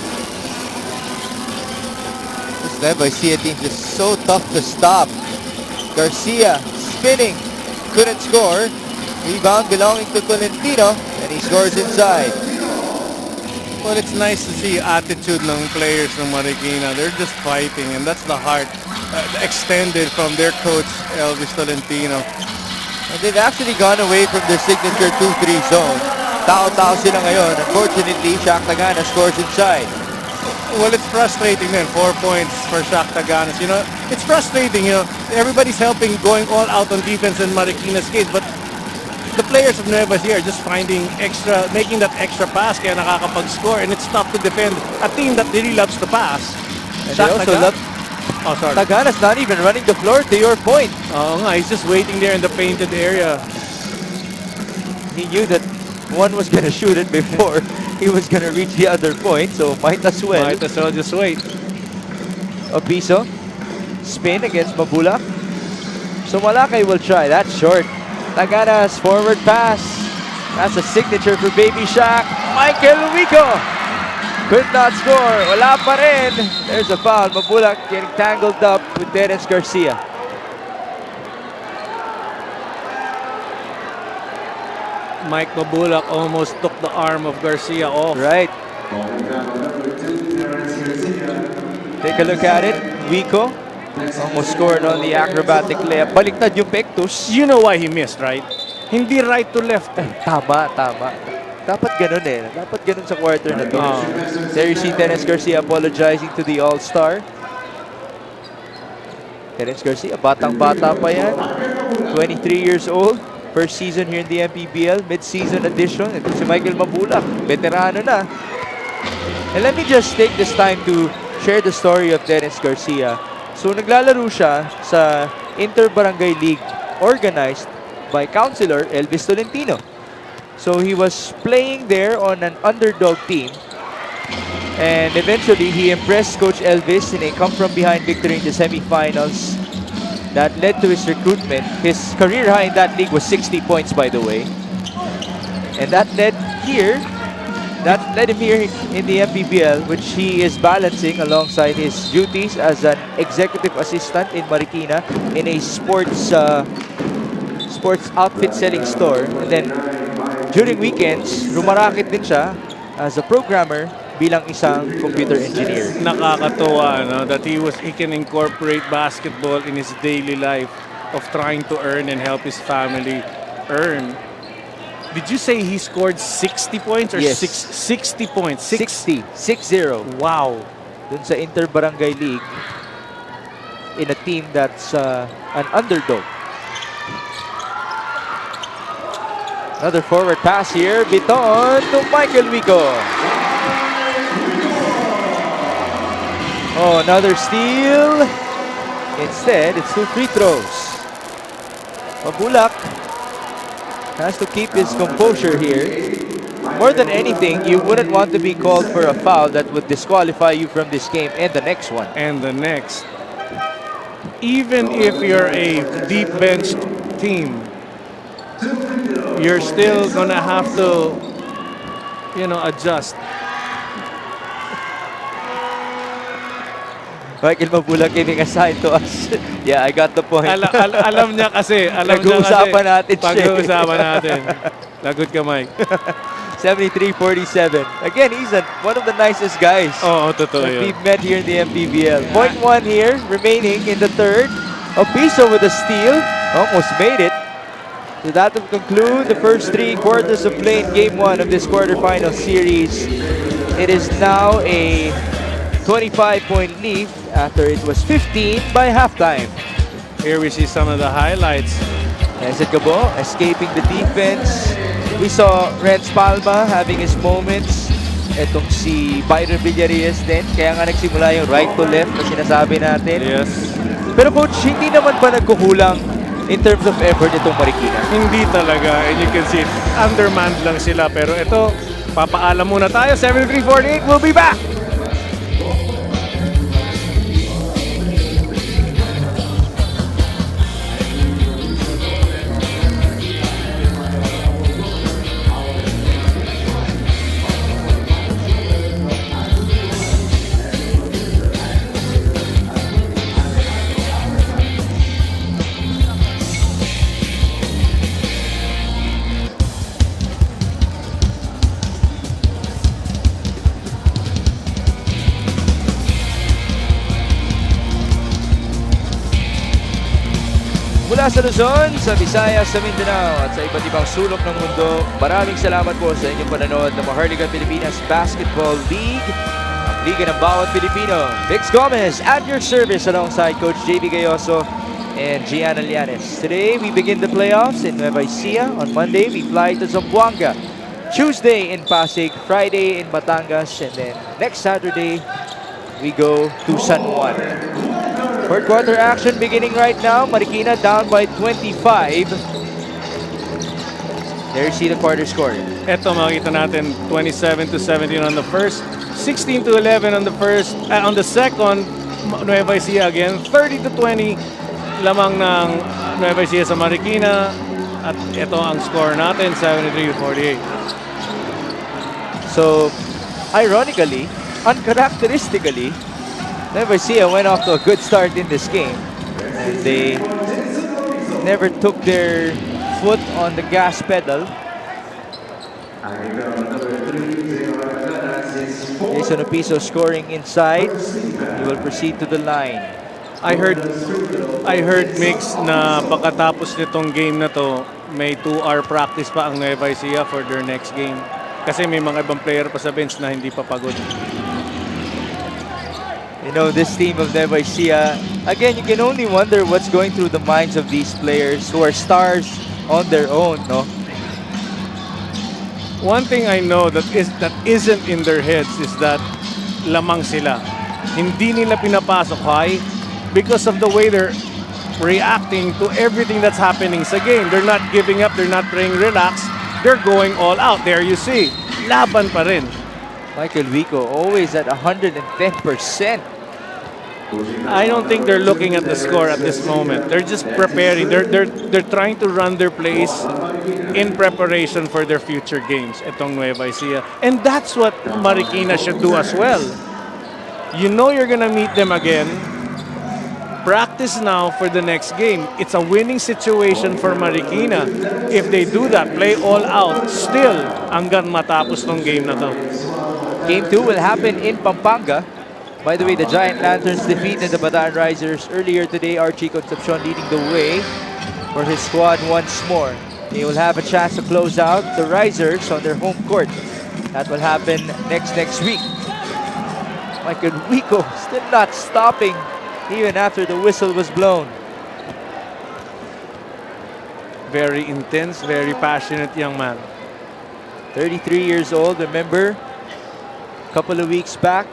S1: This Nueva Ecija team is so tough to stop. Garcia spinning. Couldn't score. Rebound belonging to Tolentino. And he scores inside.
S2: Well, it's nice to see attitude ng players ng Marikina. They're just fighting, and that's the heart extended from their coach, Elvis Tolentino.
S1: And they've actually gone away from their signature 2-3 zone. Tao-tao sila ngayon. Unfortunately, Shaq Tagana scores inside.
S2: Well, it's frustrating then. 4 points for Shaq Taganas. You know, it's frustrating, you know. Everybody's helping, going all out on defense in Marikina's case, but the players of Nueva Ecija are just making that extra pass kaya nakakapag-score, and it's tough to defend a team that really loves to pass.
S1: And they also love...
S2: Oh, sorry.
S1: Tagana's not even running the floor, to your point.
S2: Oh, nga, he's just waiting there in the painted area.
S1: He knew that one was going to shoot it before he was going to reach the other point, so might as well.
S2: Might as well just wait.
S1: Opiso, spin against Mabula. So Malakay will try. That's short. Tagana's forward pass. That's a signature for Baby Shaq. Michael Wico could not score. Wala pa rin. There's a foul. Mabula getting tangled up with Dennis Garcia.
S2: Mike Mabulak almost took the arm of Garcia off.
S1: Right. Take a look at it. Wico almost scored on the acrobatic layup. Baliktad yung pectus.
S2: You know why he missed, right? Hindi right to left.
S1: Tama. Dapat ganun eh. Dapat ganun sa quarter na to. There you see Dennis Garcia apologizing to the All-Star. Dennis Garcia, batang-bata pa yan. 23 years old. First season here in the Mpbl, mid-season edition. Ito si Michael Mabulak, veterano na. And let me just take this time to share the story of Dennis Garcia. So naglalaro siya sa Inter-Barangay League organized by Councilor Elvis Tolentino. So he was playing there on an underdog team. And eventually he impressed Coach Elvis in a come-from-behind victory in the semifinals. That led to his recruitment. His career high in that league was 60 points, by the way. And that led him here in the Mpbl, which he is balancing alongside his duties as an executive assistant in Marikina in a sports outfit selling store. And then during weekends, rumarakit din siya as a programmer bilang isang computer engineer.
S2: Nakakatuwa, no? That he can incorporate basketball in his daily life of trying to earn and help his family earn. Did you say he scored 60 points or
S1: Yes.
S2: 60 points?
S1: 60.
S2: Wow.
S1: Dun sa Inter-Barangay League in a team that's an underdog. Another forward pass here. Biton to Michael Wico. Oh, another steal. Instead, it's 2 free throws. Mabulak has to keep his composure here. More than anything, you wouldn't want to be called for a foul that would disqualify you from this game and the next one.
S2: And the next. Even if you're a deep bench team, you're still gonna have to, adjust.
S1: Michael Mabula giving a sign to us. Yeah, I got the point.
S2: Alam niya kasi.
S1: Nag-uusapan natin siya.
S2: Pag-uusapan natin. Lagot ka, Mike.
S1: 73-47. Again, he's one of the nicest guys
S2: Oo, totoo
S1: that
S2: yun.
S1: we've met here in the MPBL. Point one here, remaining in the third. Opiso with a steal. Almost made it. So that will conclude the first 3 quarters of play in Game 1 of this quarterfinal series. It is now a 25-point lead after it was 15 by halftime.
S2: Here we see some of the highlights.
S1: Ezet Gabo escaping the defense. We saw Renz Palma having his moments. Etong si Byron Villarreal din. Kaya nga nagsimula yung right to left na sinasabi natin.
S2: Yes.
S1: Pero coach, hindi naman ba nagkukulang in terms of effort itong Marikina?
S2: Hindi talaga. And you can see it. Undermanned lang sila. Pero ito, papaalam muna tayo. 73-48. We'll be back!
S1: Mula sa Luzon, sa Visayas, sa Mindanao at sa iba't ibang sulok ng mundo, maraming salamat po sa inyong panonood ng Maharlika Pilipinas Basketball League, ang liga ng bawat Pilipino. Vix Gomez at your service alongside Coach JB Gayoso and Gian Alianes. Today, we begin the playoffs in Nueva Ecija. On Monday, we fly to Zamboanga. Tuesday in Pasig, Friday in Batangas, and then next Saturday, we go to San Juan. Third quarter action beginning right now. Marikina down by 25. There you see the quarter score.
S2: Ito makikita natin 27-17 on the first, 16-11 on the first, on the second. Nueva Ecija again, 30-20 lamang ng Nueva Ecija sa Marikina. At ito ang score natin, 73-48.
S1: So, ironically, uncharacteristically, Nueva Ecija went off to a good start in this game. And they never took their foot on the gas pedal. Jason Opiso scoring inside. He will proceed to the line.
S2: I heard Mix na pagkatapos nitong game na to, may 2-hour practice pa ang Nueva Ecija for their next game. Kasi may mga ibang player pa sa bench na hindi pa pagod.
S1: You know, this team of Nueva Ecija, again, you can only wonder what's going through the minds of these players who are stars on their own, no?
S2: One thing I know that isn't in their heads is that lamang sila. Hindi nila pinapasok. Why? Because of the way they're reacting to everything that's happening sa game. They're not giving up. They're not playing relax. They're going all out. There you see. Laban pa rin.
S1: Michael Vico always at 110%.
S2: I don't think they're looking at the score at this moment. They're just preparing. They're trying to run their plays in preparation for their future games. Itong Nueva Ecija. And that's what Marikina should do as well. You know you're gonna meet them again. Practice now for the next game. It's a winning situation for Marikina. If they do that, play all out, still hanggang matapos tong game na to.
S1: Game 2 will happen in Pampanga. By the way, the Giant Lanterns defeated the Bataan Risers earlier today. Archie Concepcion leading the way for his squad once more. They will have a chance to close out the Risers on their home court. That will happen next week. Michael Vico still not stopping even after the whistle was blown.
S2: Very intense, very passionate young man.
S1: 33 years old, remember, a couple of weeks back,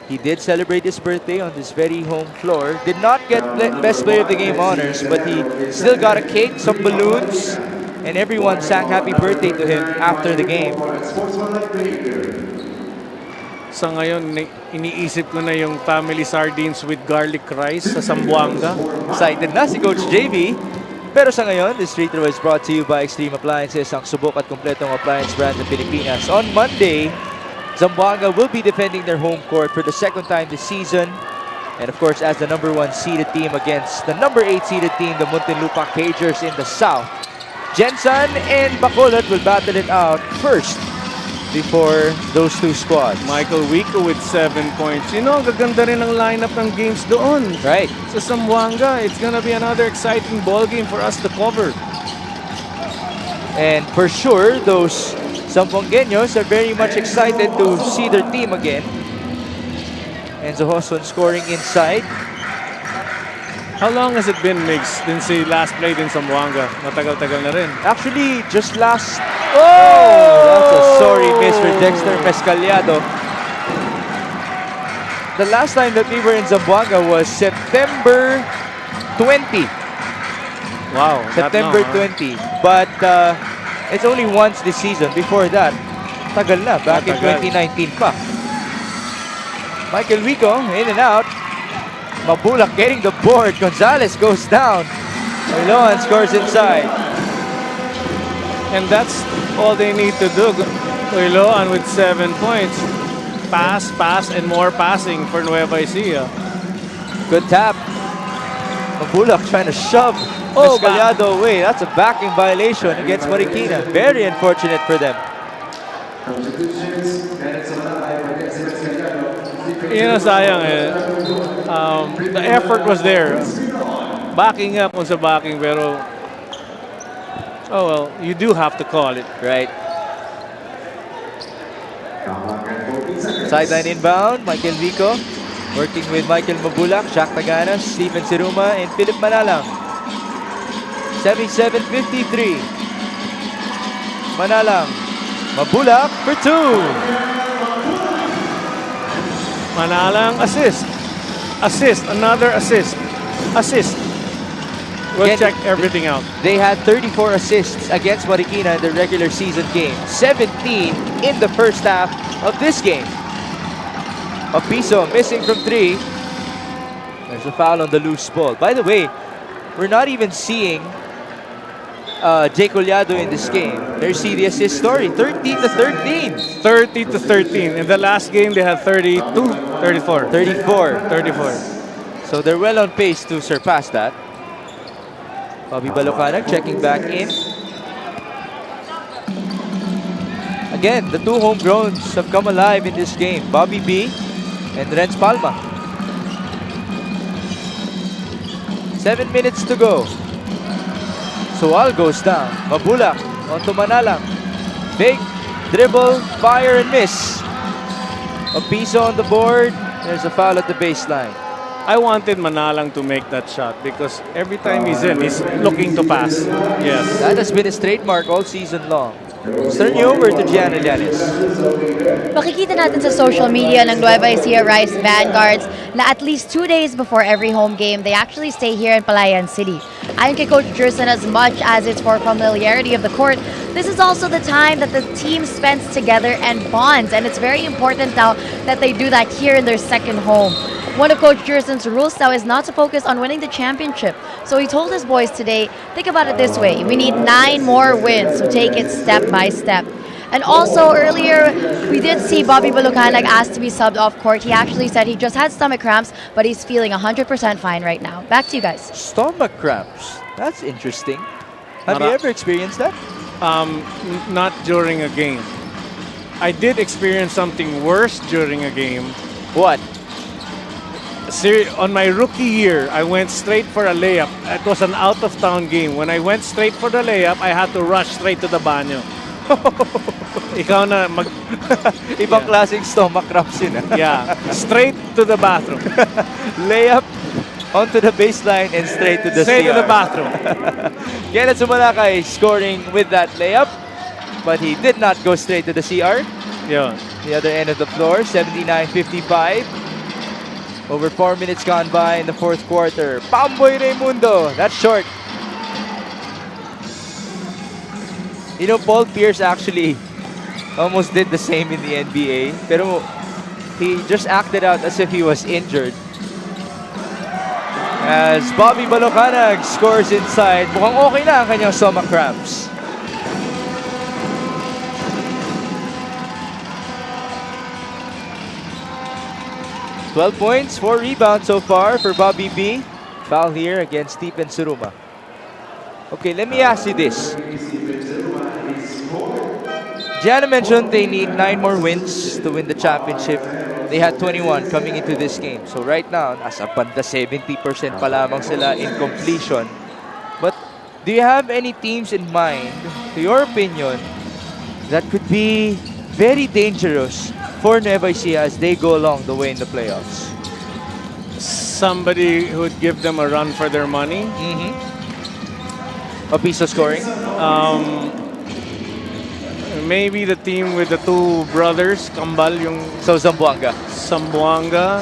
S1: he did celebrate his birthday on this very home floor. Did not get Best Player of the Game honors, but he still got a cake, some balloons, and everyone sang happy birthday to him after the game.
S2: Sa ngayon, iniisip ko na yung family sardines with garlic rice sa Zamboanga.
S1: Excited na si Coach JB. Pero sa ngayon, this Street Throw is brought to you by Extreme Appliances, ang subok at kompletong appliance brand ng Pilipinas. On Monday, Zamboanga will be defending their home court for the second time this season. And of course, as the number 1 seeded team against the number 8 seeded team, the Muntinlupa Cagers in the south. Jensen and Bacolod will battle it out first before those two squads.
S2: Michael Wico with 7 points. You know, gaganda rin ang lineup ng games doon.
S1: Right.
S2: Sa Zamboanga, it's gonna be another exciting ball game for us to cover.
S1: And for sure, those Zamboangueños are very much excited to see their team again. Enzo Hoson scoring inside.
S2: How long has it been, Migs, since he last played in Zamboanga? Matagal-tagal na rin.
S1: Actually, just last... Oh! That's a sorry miss for Dexter Mescaliado. The last time that we were in Zamboanga was September 20.
S2: Wow.
S1: September 20. But it's only once this season. Before that, tagal na. Back in 2019 pa. Michael Wico, in and out. Mabulak getting the board. Gonzalez goes down. Iloan scores inside.
S2: And that's all they need to do. Iloan with 7 points. Pass, pass, and more passing for Nueva Ecija.
S1: Good tap. Mabulak trying to shove Mescaliado away. That's a backing violation against Marikina. Very unfortunate for them.
S2: You know, sayang eh. The effort was there. Backing up on sa backing, pero oh well, you do have to call it.
S1: Right. Sideline inbound, Michael Vico working with Michael Mabulak, Shaq Taganas, Steven Siruma, and Philip Manalang. 77-53. Manalang. Mabulak for 2.
S2: Manalang assist. Assist. Another assist. Assist. We'll
S1: Again,
S2: check everything out.
S1: They had 34 assists against Marikina in the regular season game. 17 in the first half of this game. Opiso missing from 3. There's a foul on the loose ball. By the way, we're not even seeing Jay Collado in this game. There's the assist story. 13-13.
S2: 30-13. In the last game, they had 32, 34.
S1: 34. So they're well on pace to surpass that. Bobby Balocanag checking back in. Again, the two homegrowns have come alive in this game. Bobby B and Renz Palma. 7 minutes to go. Sual goes down. Mabulak onto Manalang. Big dribble, fire and miss. Opiso on the board. There's a foul at the baseline.
S2: I wanted Manalang to make that shot because every time he's in, he's looking to pass. Yes.
S1: That has been his trademark all season long. Let's turn you over to Gianna Llanes.
S3: Makikita natin sa social media ng Nueva Ecija Rice Vanguards na at least 2 days before every home game, they actually stay here in Palayan City. Ayon kay Coach Jerson, as much as it's for familiarity of the court, this is also the time that the team spends together and bonds. And it's very important now that they do that here in their second home. One of Coach Jerson's rules now is not to focus on winning the championship. So he told his boys today, think about it this way. We need 9 more wins, so take it step by step. And also earlier, we did see Bobby Balocanag asked to be subbed off court. He actually said he just had stomach cramps, but he's feeling 100% fine right now. Back to you guys.
S1: Stomach cramps. That's interesting. Have you ever experienced that?
S2: Not during a game. I did experience something worse during a game.
S1: What?
S2: On my rookie year, I went straight for a layup. It was an out-of-town game. When I went straight for the layup, I had to rush straight to the banyo. Ikaw na mag...
S1: Ibang klaseng stomach cramps yun.
S2: Yeah, straight to the bathroom.
S1: Layup onto the baseline and straight to the
S2: Straight
S1: CR.
S2: to the bathroom.
S1: Kenneth Sumalakay scoring with that layup, but he did not go straight to the CR.
S2: Yeah.
S1: The other end of the floor, 79-55. Over 4 minutes gone by in the fourth quarter. Pamboy Raimundo, that's short. You know, Paul Pierce actually almost did the same in the NBA. Pero he just acted out as if he was injured. As Bobby Balocanag scores inside, mukhang okay na ang kanyang stomach cramps. 12 points, 4 rebounds so far for Bobby B. Foul here against Stephen Suruma. Okay, let me ask you this. Gianna mentioned they need 9 more wins to win the championship. They had 21 coming into this game. So right now, nasa banda 70% pa lamang sila in completion. But do you have any teams in mind, to your opinion, that could be very dangerous for Nueva Ecija as they go along the way in the playoffs?
S2: Somebody who would give them a run for their money.
S1: A piece of scoring?
S2: Maybe the team with the two brothers, Kambal, yung
S1: So Zamboanga.
S2: Sambuanga.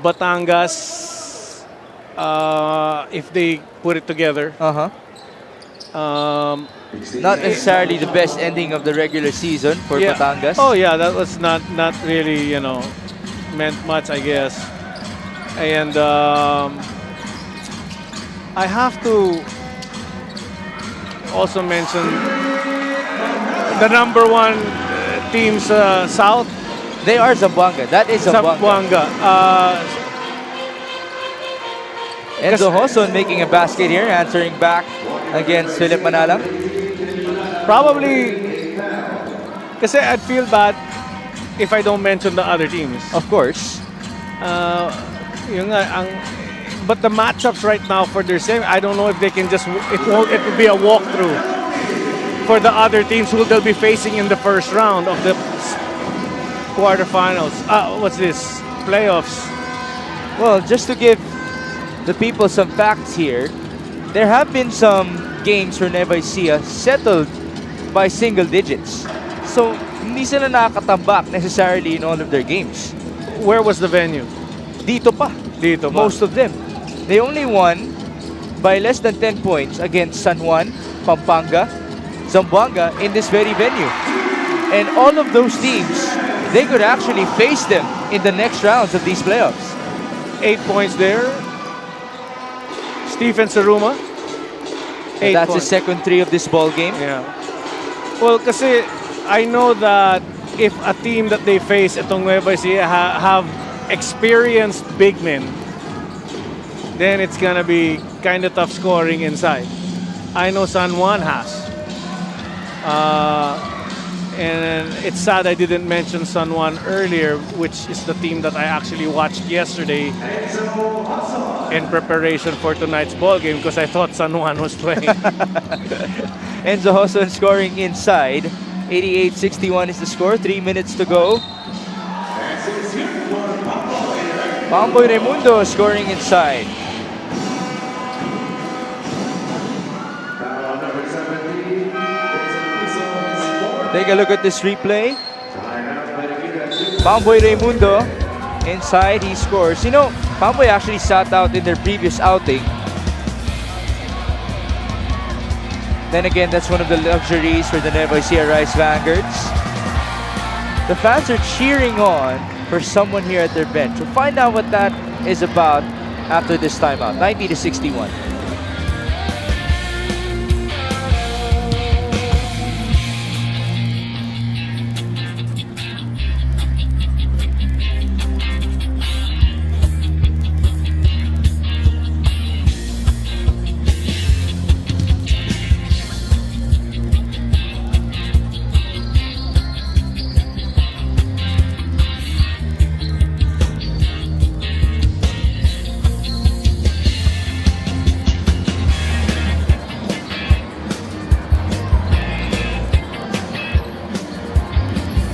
S2: Batangas, if they put it together.
S1: Not necessarily the best ending of the regular season for
S2: Yeah.
S1: Batangas.
S2: Oh yeah, that was not really, meant much, I guess. And I have to also mention the number 1 teams South.
S1: They are Zamboanga. That is Zamboanga.
S2: Zamboanga.
S1: Enzo Hoson making a basket here, answering back against Philip Manalang.
S2: Probably, kasi I'd feel bad if I don't mention the other teams.
S1: Of course.
S2: Yung nga, but the matchups right now for their same, I don't know if they can just, it will be a walkthrough for the other teams who they'll be facing in the first round of the quarterfinals. What's this? Playoffs.
S1: Well, just to give the people some facts here, there have been some games for Nueva Ecija settled by single digits. So, hindi sila nakakatambak necessarily in all of their games.
S2: Where was the venue?
S1: Dito pa.
S2: Dito ba?
S1: Most of them. They only won by less than 10 points against San Juan, Pampanga, Zamboanga in this very venue. And all of those teams, they could actually face them in the next rounds of these playoffs.
S2: 8 points there. Stephen Saruma.
S1: That's his second 3 of this ball game.
S2: Yeah. Well, kasi I know that if a team that they face itong Nueva Ecija have experienced big men, then it's gonna be kind of tough scoring inside. I know San Juan has. And it's sad I didn't mention San Juan earlier, which is the team that I actually watched yesterday in preparation for tonight's ball game because I thought San Juan was playing.
S1: Enzo Hoson scoring inside. 88-61 is the score. 3 minutes to go. Pamboy Raimundo scoring inside. Take a look at this replay. Pamboy Raimundo inside, he scores. You know, Pamboy actually sat out in their previous outing. Then again, that's one of the luxuries for the Nueva Ecija Rice Vanguards. The fans are cheering on for someone here at their bench. We'll find out what that is about after this timeout. 90-61.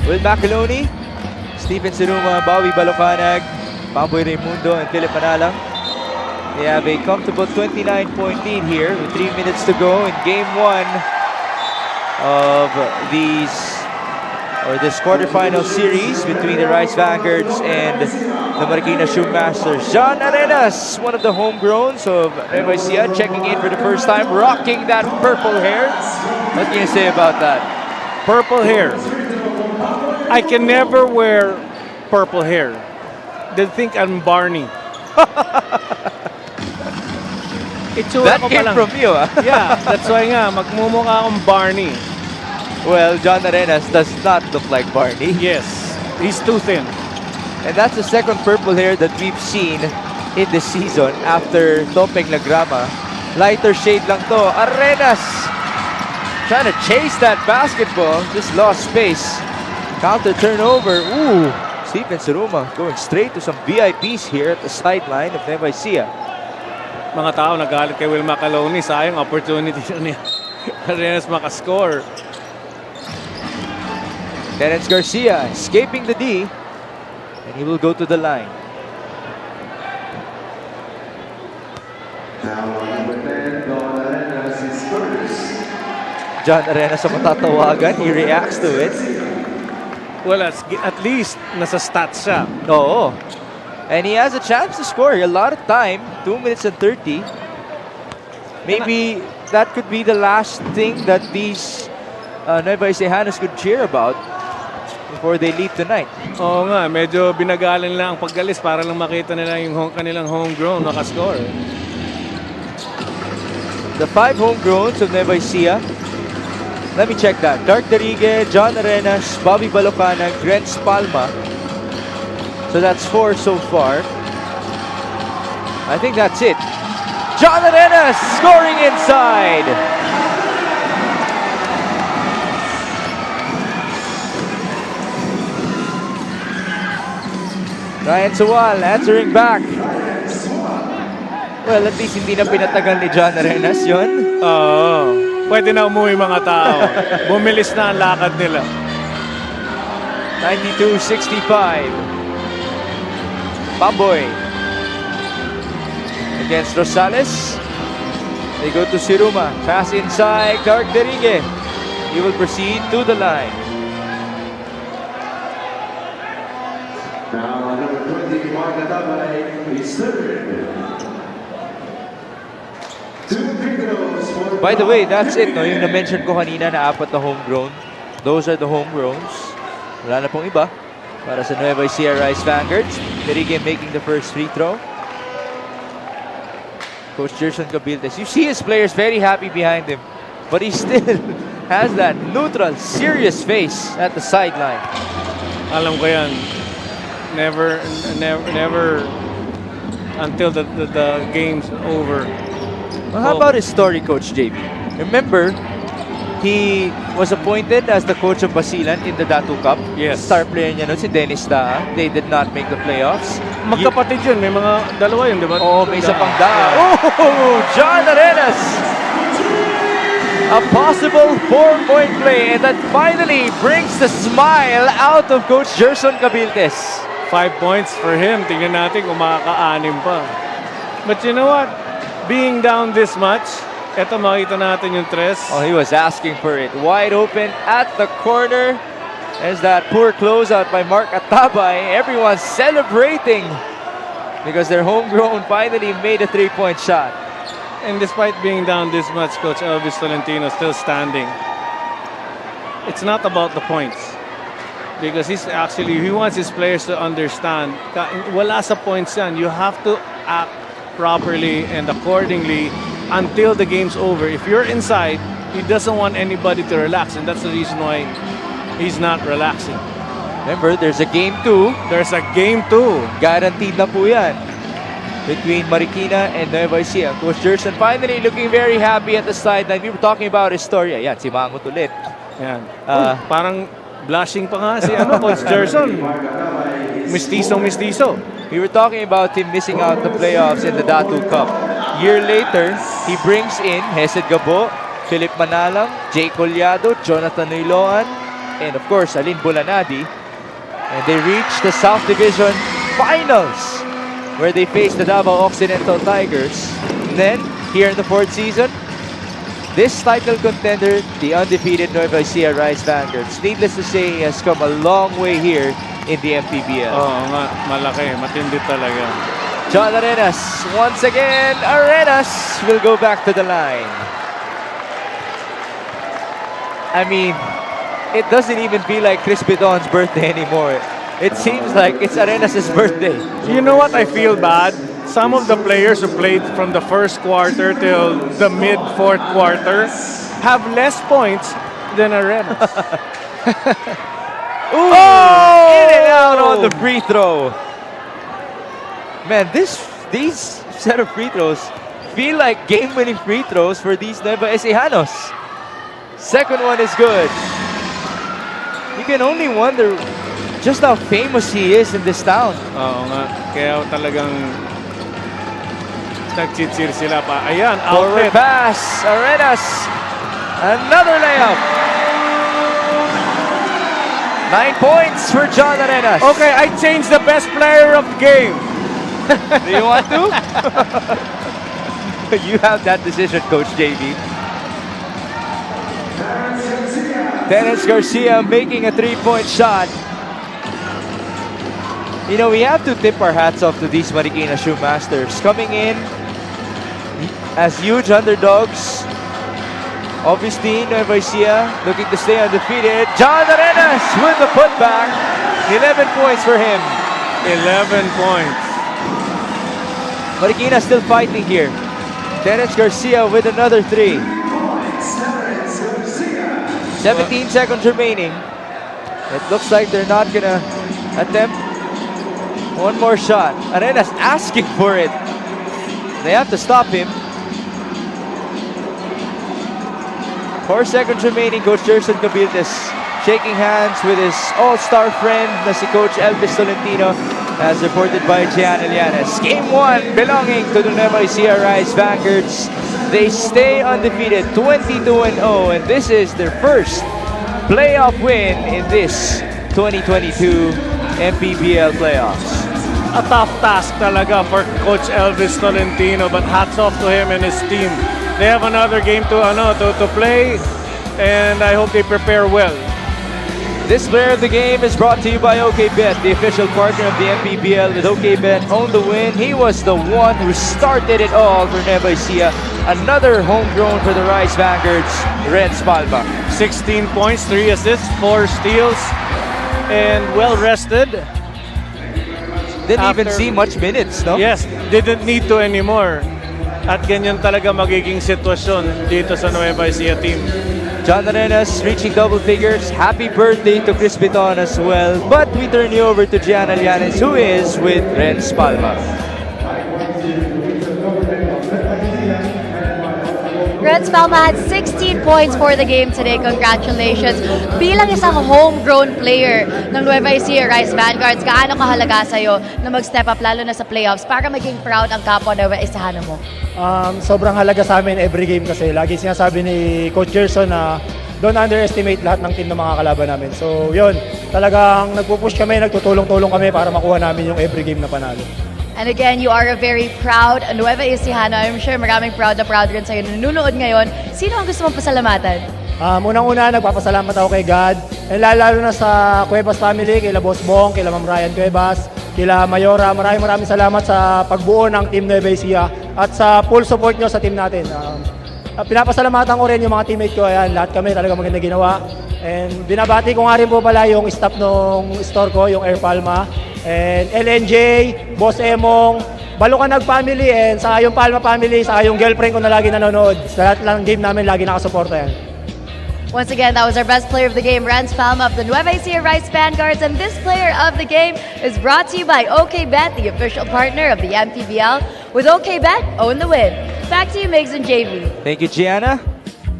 S1: Will Macaloni, Stephen Siruma, Bowie Balocanag, Pamboy Raimundo, and Philip Manalang. They have a comfortable 29-point lead here with 3 minutes to go in Game 1 of this quarterfinal series between the Rice Vanguards and the Marikina Shoemasters. John Arenas, one of the homegrowns of Nueva Ecija, checking in for the first time, rocking that purple hair. What can you say about that?
S2: Purple hair. I can never wear purple hair. They think I'm Barney.
S1: That came from you, ah.
S2: Yeah, that's why nga, magmumukha akong Barney.
S1: Well, John Arenas does not look like Barney.
S2: Yes, he's too thin.
S1: And that's the second purple hair that we've seen in this season after Topeng Lagrama. Lighter shade lang to. Arenas trying to chase that basketball. Just lost space. Counter turnover. Ooh. Stephen Suruma going straight to some VIPs here at the sideline of Nueva Ecija.
S2: Mga tao nagalit kay Will Macaloni. Sayang opportunity niya. Arenas makascore.
S1: Terence Garcia escaping the D. And he will go to the line. John Arenas ang matatawagan. He reacts to it.
S2: Well, at least nasa stats siya.
S1: Oo. And he has a chance to score. A lot of time. 2 minutes and 30. Maybe that could be the last thing that these Nueva Ecijanos could cheer about before they leave tonight.
S2: Oo nga, medyo binagalan lang ang paggalis para lang makita nila yung kanilang homegrown nakascore.
S1: The 5 homegrowns of Nueva Ecija. Let me check that. Dark Darigue, John Arenas, Bobby Balocana, Grens Palma. So that's 4 so far. I think that's it. John Arenas scoring inside. Ryan Sawal answering back. Well, at least hindi na pinatagal ni John Arenas yun.
S2: Oo. Pwede na umuwi mga tao. Bumilis na ang lakad nila.
S1: 92-65. Pamboy against Rosales. They go to Siruma. Pass inside. Dark Derigue. He will proceed to the line.
S6: Now, number 20, Mark Atabay, is third. 2 free throws for
S1: By the way, that's it. No? Yung na-mention ko kanina na 4 na homegrown. Those are the homegrowns. Wala na pong iba. Para sa Nueva Ecija Rice Vanguards. Derigue making the first free throw. Coach Gerson Cabildes. You see his players very happy behind him. But he still has that neutral, serious face at the sideline.
S2: Alam ko yan. Never until the game's over.
S1: Well, how about his story, Coach JB? Remember, he was appointed as the coach of Basilan in the Datu Cup.
S2: Yes.
S1: Star player niya nun, si Dennis Taa. They did not make the playoffs.
S2: Magkapatid yun. May mga dalawa yun, di ba?
S1: Oh, may isa pang Daa. Oh, John Arenas! A possible 4-point play, and that finally brings the smile out of Coach Gerson Cabildes.
S2: 5 points for him. Tingnan natin kung makaka-anim pa. But you know what? Being down this much, eto makita natin yung tres.
S1: Oh, he was asking for it. Wide open at the corner. As that poor closeout by Mark Atabay. Everyone's celebrating because their homegrown finally made a 3-point shot.
S2: And despite being down this much, Coach Elvis Tolentino still standing. It's not about the points. Because he wants his players to understand, wala sa points yan. You have to act properly and accordingly until the game's over. If you're inside, he doesn't want anybody to relax, and that's the reason why he's not relaxing.
S1: Remember, there's a game 2.
S2: There's a game 2.
S1: Guaranteed na po yan. Between Marikina and Nueva Ecija. Coach Gerson finally looking very happy at the sideline. We were talking about his story. Ayan, si Mangot ulit.
S2: Yan. Parang blushing pa nga si Coach Gerson. Mistiso.
S1: We were talking about him missing out the playoffs in the Datu Cup. Year later, he brings in Hesed Gabo, Philip Manalang, Jay Collado, Jonathan Nuiloan, and of course, Alin Bulanadi. And they reach the South Division Finals, where they face the Davao Occidental Tigers. And then, here in the 4th season, this title contender, the undefeated Nueva Ecija Rice Vanguards. Needless to say, he has come a long way here in the Mpbl.
S2: Oo nga, malaki. Matindi talaga.
S1: John Arenas, once again, Arenas will go back to the line. I mean, it doesn't even feel like Chris Bidon's birthday anymore. It seems like it's Arenas' birthday.
S2: You know what? I feel bad. Some of the players who played from the first quarter till the mid-4th quarter have less points than Arenas.
S1: Ooh, in and out on the free throw. Man, these set of free throws feel like game-winning free throws for these Nueva Ecijanos. Second one is good. You can only wonder just how famous he is in this town.
S2: Oo nga. Kaya talagang nag-cheat sila pa. Ayan,
S1: Forward
S2: outlet.
S1: pass, Arenas. Another layup. 9 points for John Arenas.
S2: Okay, I changed the best player of the game.
S1: Do you want to? You have that decision, Coach JB. Dennis Garcia making a three-point shot. You know, we have to tip our hats off to these Marikina Shoemasters. Coming in as huge underdogs. Obviously, Nueva Ecija looking to stay undefeated. John Arenas with the putback. 11 points for him.
S2: 11 points.
S1: Marikina still fighting here. Dennis Garcia with another three. 17 seconds remaining. It looks like they're not gonna attempt one more shot. Arenas asking for it. They have to stop him. 4 seconds remaining. Coach Jerson Cabildes shaking hands with his all-star friend na si Coach Elvis Tolentino, as reported by Gian Elianes. Game 1 belonging to the Nueva Ecija Rise Vanguards. They stay undefeated, 22-0, and this is their first playoff win in this 2022 Mpbl playoffs.
S2: A tough task talaga for Coach Elvis Tolentino, but hats off to him and his team. They have another game to play, and I hope they prepare well.
S1: This player of the game is brought to you by OKBet, the official partner of the Mpbl. With OKBet, own the win. He was the one who started it all for Nueva Ecija. Another homegrown for the Rise Vanguards, Renz Palma.
S2: 16 points, 3 assists, 4 steals, and well rested.
S1: Didn't even
S2: After-
S1: see much minutes, no?
S2: Yes, didn't need to anymore. At ganyan talaga magiging sitwasyon dito sa Nueva Ecija team.
S1: John Arenas reaching double figures. Happy birthday to Chris Biton as well. But we turn you over to Gian Alianes, who is with Renz Palma.
S3: Renz Palma had 16 points for the game today. Congratulations. Bilang isang homegrown player ng Nueva Ecija Rise Vanguards, gaano kahalaga sa'yo na mag-step up lalo na sa playoffs para maging proud ang kapwa Nueva Ecijano mo?
S9: Sobrang halaga sa amin every game kasi lagi sinasabi ni Coach Gerson na don't underestimate lahat ng team ng mga kalaban namin. So yun, talagang nagpupush kami, nagtutulong-tulong kami para makuha namin yung every game na panalo.
S3: And again, you are a very proud Nueva Ecijano. I'm sure maraming proud rin sa'yo na nanonood ngayon. Sino ang gusto mong pasalamatan?
S9: Unang-una, nagpapasalamat ako kay God. And lalo na sa Cuevas family, kila Boss Bong, kila Ma'am Ryan Cuevas, kila Mayora. Maraming salamat sa pagbuo ng Team Nueva Ecija at sa full support nyo sa team natin. Pinapasalamatan ko rin yung mga teammate ko. Ayan, lahat kami talaga maganda ginawa. And binabati ko nga rin po pala yung staff ng store ko, yung Air Palma. And LNJ, Boss Emong, Balukanag family, and sa yung Palma family, sa yung girlfriend ko na lagi nanonood. Sa lahat lang game namin, lagi nakasuporta yan.
S3: Once again, that was our best player of the game, Renz Palma of the Nueva Ecija Rise Vanguards. And this player of the game is brought to you by OKBet, the official partner of the MTBL. With OKBet, own the win. Back to you, Migs and JV.
S1: Thank you, Gianna.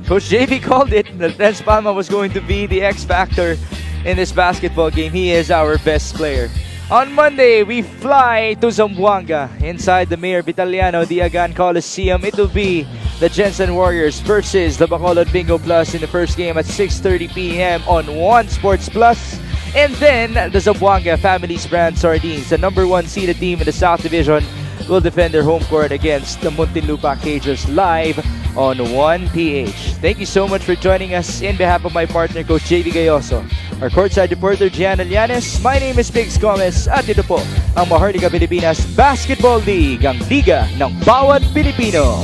S1: Coach JV called it that Renz Palma was going to be the X factor in this basketball game. He is our best player. On Monday, we fly to Zamboanga inside the Mayor Vitaliano Diagan Coliseum. It will be the Jensen Warriors versus the Bacolod Bingo Plus in the first game at 6:30 p.m. on One Sports Plus. And then the Zamboanga Families Brand Sardines, the number 1 seeded team in the South Division, will defend their home court against the Muntinlupa Cagers live on 1PH. Thank you so much for joining us. In behalf of my partner, Coach JV Gayoso, our courtside reporter, Gian Alianes, my name is Biggs Gomez, at ito po ang Maharlika Pilipinas Basketball League, ang liga ng bawat Pilipino.